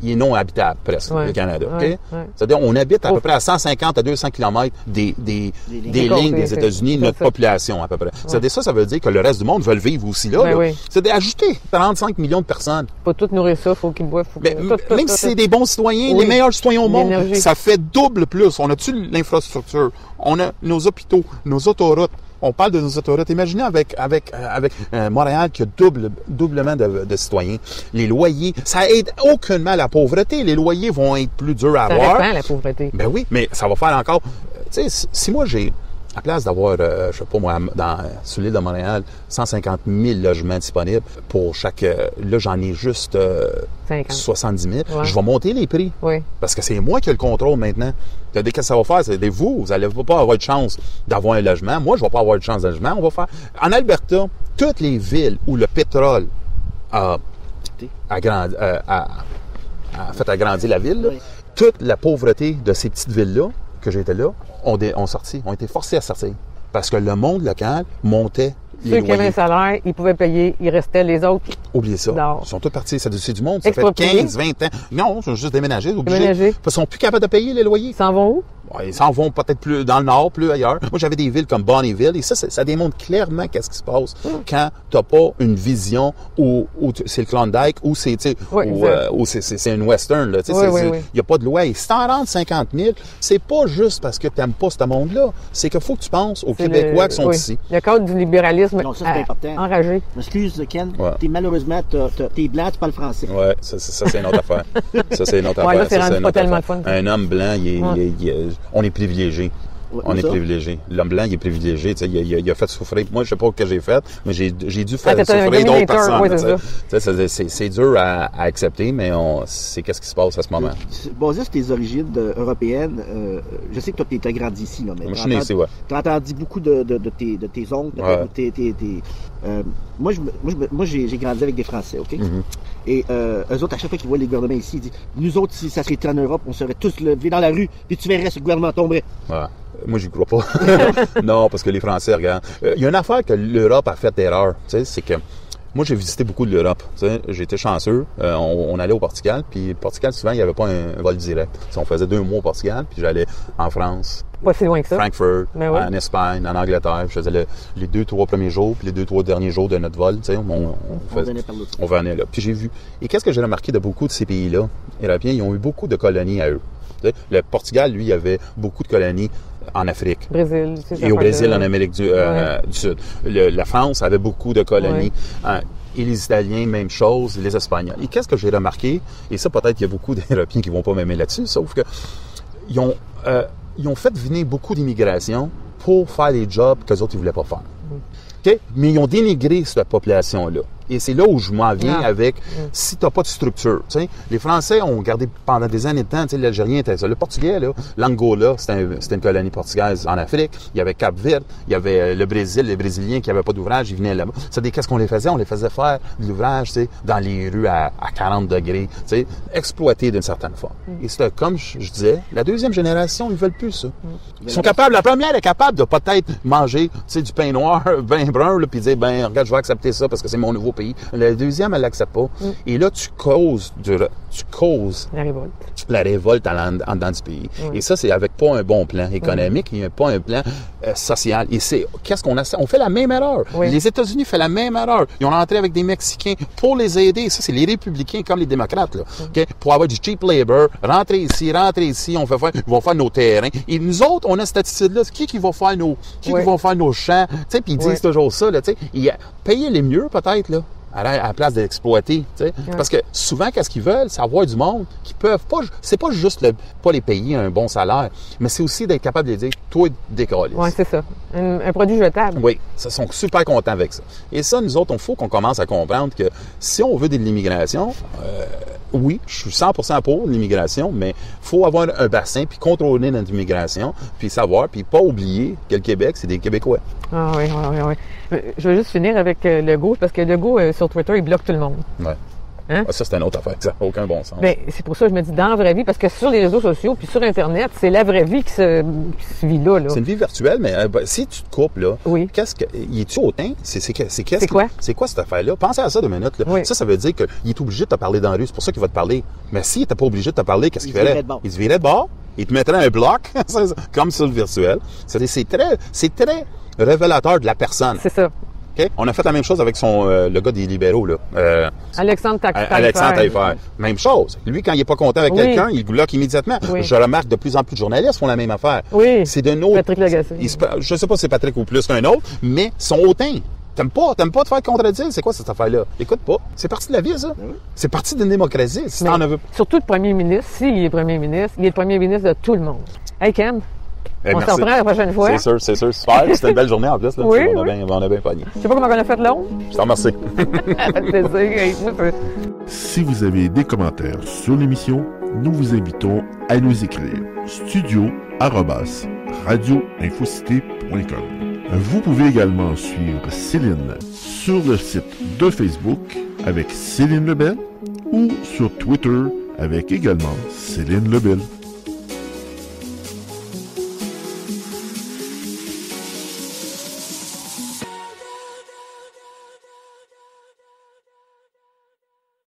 il est non habitable, presque, le Canada. OK? C'est-à-dire, on habite à peu près à 150 à 200 km des lignes des États-Unis, notre population, à peu près. C'est-à-dire, ça veut dire que le reste du monde veut vivre aussi là. C'est-à-dire, ajouter 35 millions de personnes. Faut tout nourrir ça, faut qu'ils boivent. Même si c'est des bons citoyens, les meilleurs citoyens au monde, ça fait double plus. On a-tu l'infrastructure? On a nos hôpitaux, nos autoroutes. On parle de nos autoroutes. Imaginez avec Montréal qui a doublement de citoyens. Les loyers, ça aide aucunement à la pauvreté. Les loyers vont être plus durs à avoir. Ça répand la pauvreté. Ben oui, mais ça va faire encore... Tu sais, si moi j'ai... À place d'avoir, je sais pas moi, sur l'île de Montréal, 150 000 logements disponibles pour chaque... là, j'en ai juste 70 000. Je vais monter les prix. Parce que c'est moi qui ai le contrôle maintenant. Qu'est-ce que ça va faire? C'est vous n'allez pas avoir de chance d'avoir un logement. Moi, je ne vais pas avoir de chance de logement. On va faire... En Alberta, toutes les villes où le pétrole a fait agrandir la ville, toute la pauvreté de ces petites villes-là, que j'étais là, ont été forcés à sortir. Parce que le monde local montait les loyers. Ceux qui avaient un salaire, ils pouvaient payer, ils restaient les autres. Oubliez ça. Dehors. Ils sont tous partis. C'est du monde. Ça fait 15, 20 ans. Non, ils sont juste déménagés. Parce qu'ils sont plus capables de payer les loyers. Ils s'en vont où? Ils s'en vont peut-être plus dans le nord, plus ailleurs. Moi, j'avais des villes comme Bonnyville, et ça démontre clairement qu'est-ce qui se passe quand t'as pas une vision où c'est le Klondike, ou c'est une western, là. Il y a pas de loi. Et si t'en rentres 50 000, c'est pas juste parce que t'aimes pas ce monde-là. C'est qu'il faut que tu penses aux Québécois qui sont ici. Le cadre du libéralisme enragé. Excuse, Ken, malheureusement, t'es blanc, tu parles français. Oui, ça c'est une autre affaire. Ça, c'est une autre affaire. Là, c'est rendu pas tellement fun. Un homme blanc, on est privilégié. On est privilégié. L'homme blanc, il est privilégié. Il a fait souffrir. Moi, je sais pas ce que j'ai fait, mais j'ai dû faire souffrir d'autres personnes. C'est dur à accepter, mais c'est qu'est-ce qui se passe à ce moment. Basé sur tes origines européennes, je sais que toi, tu as grandi ici. Là, mais moi, je suis né ici, tu as entendu beaucoup de tes oncles. Moi, j'ai grandi avec des Français, OK? Et eux autres, à chaque fois qu'ils voient les gouvernements ici, ils disent, nous autres, si ça serait été en Europe, on serait tous levés dans la rue, puis tu verrais, ce gouvernement tomberait. Moi, j'y crois pas. Non, parce que les Français, regarde. Il y a une affaire que l'Europe a fait d'erreur, tu sais, c'est que moi, j'ai visité beaucoup de l'Europe. Tu sais, j'ai été chanceux. On allait au Portugal, puis le Portugal, souvent, il n'y avait pas un vol direct. T'sais, on faisait 2 mois au Portugal, puis j'allais en France. Pas si loin que ça. Francfort, en Espagne, en Angleterre. Je faisais les 2-3 premiers jours, puis les 2-3 derniers jours de notre vol. Tu sais, on venait là. Puis j'ai vu. Et qu'est-ce que j'ai remarqué de beaucoup de ces pays-là, européens, ils ont eu beaucoup de colonies à eux. Tu sais, le Portugal, lui, il y avait beaucoup de colonies en Afrique. Brésil, et au Brésil, en Amérique du Sud. La France avait beaucoup de colonies. Et les Italiens, même chose, les Espagnols. Et qu'est-ce que j'ai remarqué? Et ça, peut-être qu'il y a beaucoup d'Européens qui vont pas m'aimer là-dessus, sauf que ils ont fait venir beaucoup d'immigration pour faire les jobs qu'eux autres, ils voulaient pas faire. Okay? Mais ils ont dénigré cette population-là. Et c'est là où je m'en viens avec si tu n'as pas de structure. T'sais, les Français ont gardé pendant des années de temps, l'Algérien était ça. Le Portugais, là, l'Angola, c'était une colonie portugaise en Afrique. Il y avait Cap-Vert, il y avait le Brésil, les Brésiliens qui n'avaient pas d'ouvrage, ils venaient là-bas. C'est-à-dire, qu'est-ce qu'on les faisait? On les faisait faire de l'ouvrage dans les rues à 40 degrés, exploiter d'une certaine forme. Et c'était comme je disais, la deuxième génération, ils veulent plus ça. Ils sont capables, la première est capable de peut-être manger du pain noir, pain brun, puis dire, regarde, je vais accepter ça parce que c'est mon nouveau pays. La deuxième, elle l'accepte pas. Et là, tu causes la révolte. c'est la révolte en dedans du pays. Et ça, c'est avec pas un bon plan économique, il n'y a pas un plan social. Et qu'est-ce qu'on a? On fait la même erreur. Les États-Unis font la même erreur. Ils ont entré avec des Mexicains pour les aider. Ça, c'est les républicains comme les démocrates, là. Okay? Pour avoir du cheap labor, rentrer ici, ils vont faire nos terrains. Et nous autres, on a cette attitude-là. Qui va faire nos champs? Tu sais, puis ils disent toujours ça, là, tu sais. Payer les mieux, peut-être, là. À la place d'exploiter, tu sais. Parce que souvent, qu'est-ce qu'ils veulent, c'est avoir du monde qui peuvent pas, c'est pas juste pas les payer un bon salaire, mais c'est aussi d'être capable de les dire, toi, décoller. Oui, c'est ça. Un produit jetable. Oui, ils sont super contents avec ça. Et ça, nous autres, il faut qu'on commence à comprendre que si on veut de l'immigration, oui, je suis 100% pour l'immigration, mais il faut avoir un bassin, puis contrôler notre immigration, puis savoir, puis pas oublier que le Québec, c'est des Québécois. Ah oui. Je vais juste finir avec Legault, parce que Legault, sur Twitter, il bloque tout le monde. Oui. Hein? Ah, ça, c'est une autre affaire. Ça n'a aucun bon sens. Bien, c'est pour ça que je me dis, dans la vraie vie, parce que sur les réseaux sociaux, puis sur Internet, c'est la vraie vie qui se vit là. C'est une vie virtuelle, mais si tu te coupes, là, il est-tu hautain? C'est quoi? C'est quoi cette affaire-là? Pensez à ça 2 minutes. Là. Oui. Ça veut dire qu'il est obligé de te parler dans la rue. C'est pour ça qu'il va te parler. Mais s'il n'était pas obligé de te parler, qu'est-ce qu'il ferait? Il se virait de bord. Il te mettrait un bloc, comme sur le virtuel. C'est très révélateur de la personne. C'est ça. Okay? On a fait la même chose avec le gars des libéraux, là. Alexandre Taillefer. Alexandre Taillefer. Même chose. Lui, quand il n'est pas content avec quelqu'un, il bloque immédiatement. Oui. Je remarque de plus en plus de journalistes font la même affaire. Oui. C'est d'un autre. Patrick Lagacé. Je ne sais pas si c'est Patrick ou plus qu'un autre, mais ils sont hautains. T'aimes pas te faire contredire? C'est quoi cette affaire-là? Écoute pas. C'est partie de la vie, ça. C'est partie d'une démocratie. Si t'en veux. Surtout le premier ministre, s'il est premier ministre, il est le premier ministre de tout le monde. Hey, Ken. On s'en reprend la prochaine fois. C'est sûr. Super. C'était une belle journée en plus. Là. Oui, on a bien pogné. Je sais pas comment on a fait l'autre. Je t'en remercie. Si vous avez des commentaires sur l'émission, nous vous invitons à nous écrire studio@radioinfocité.com. Vous pouvez également suivre Céline sur le site de Facebook avec Céline Lebel ou sur Twitter avec également Céline Lebel.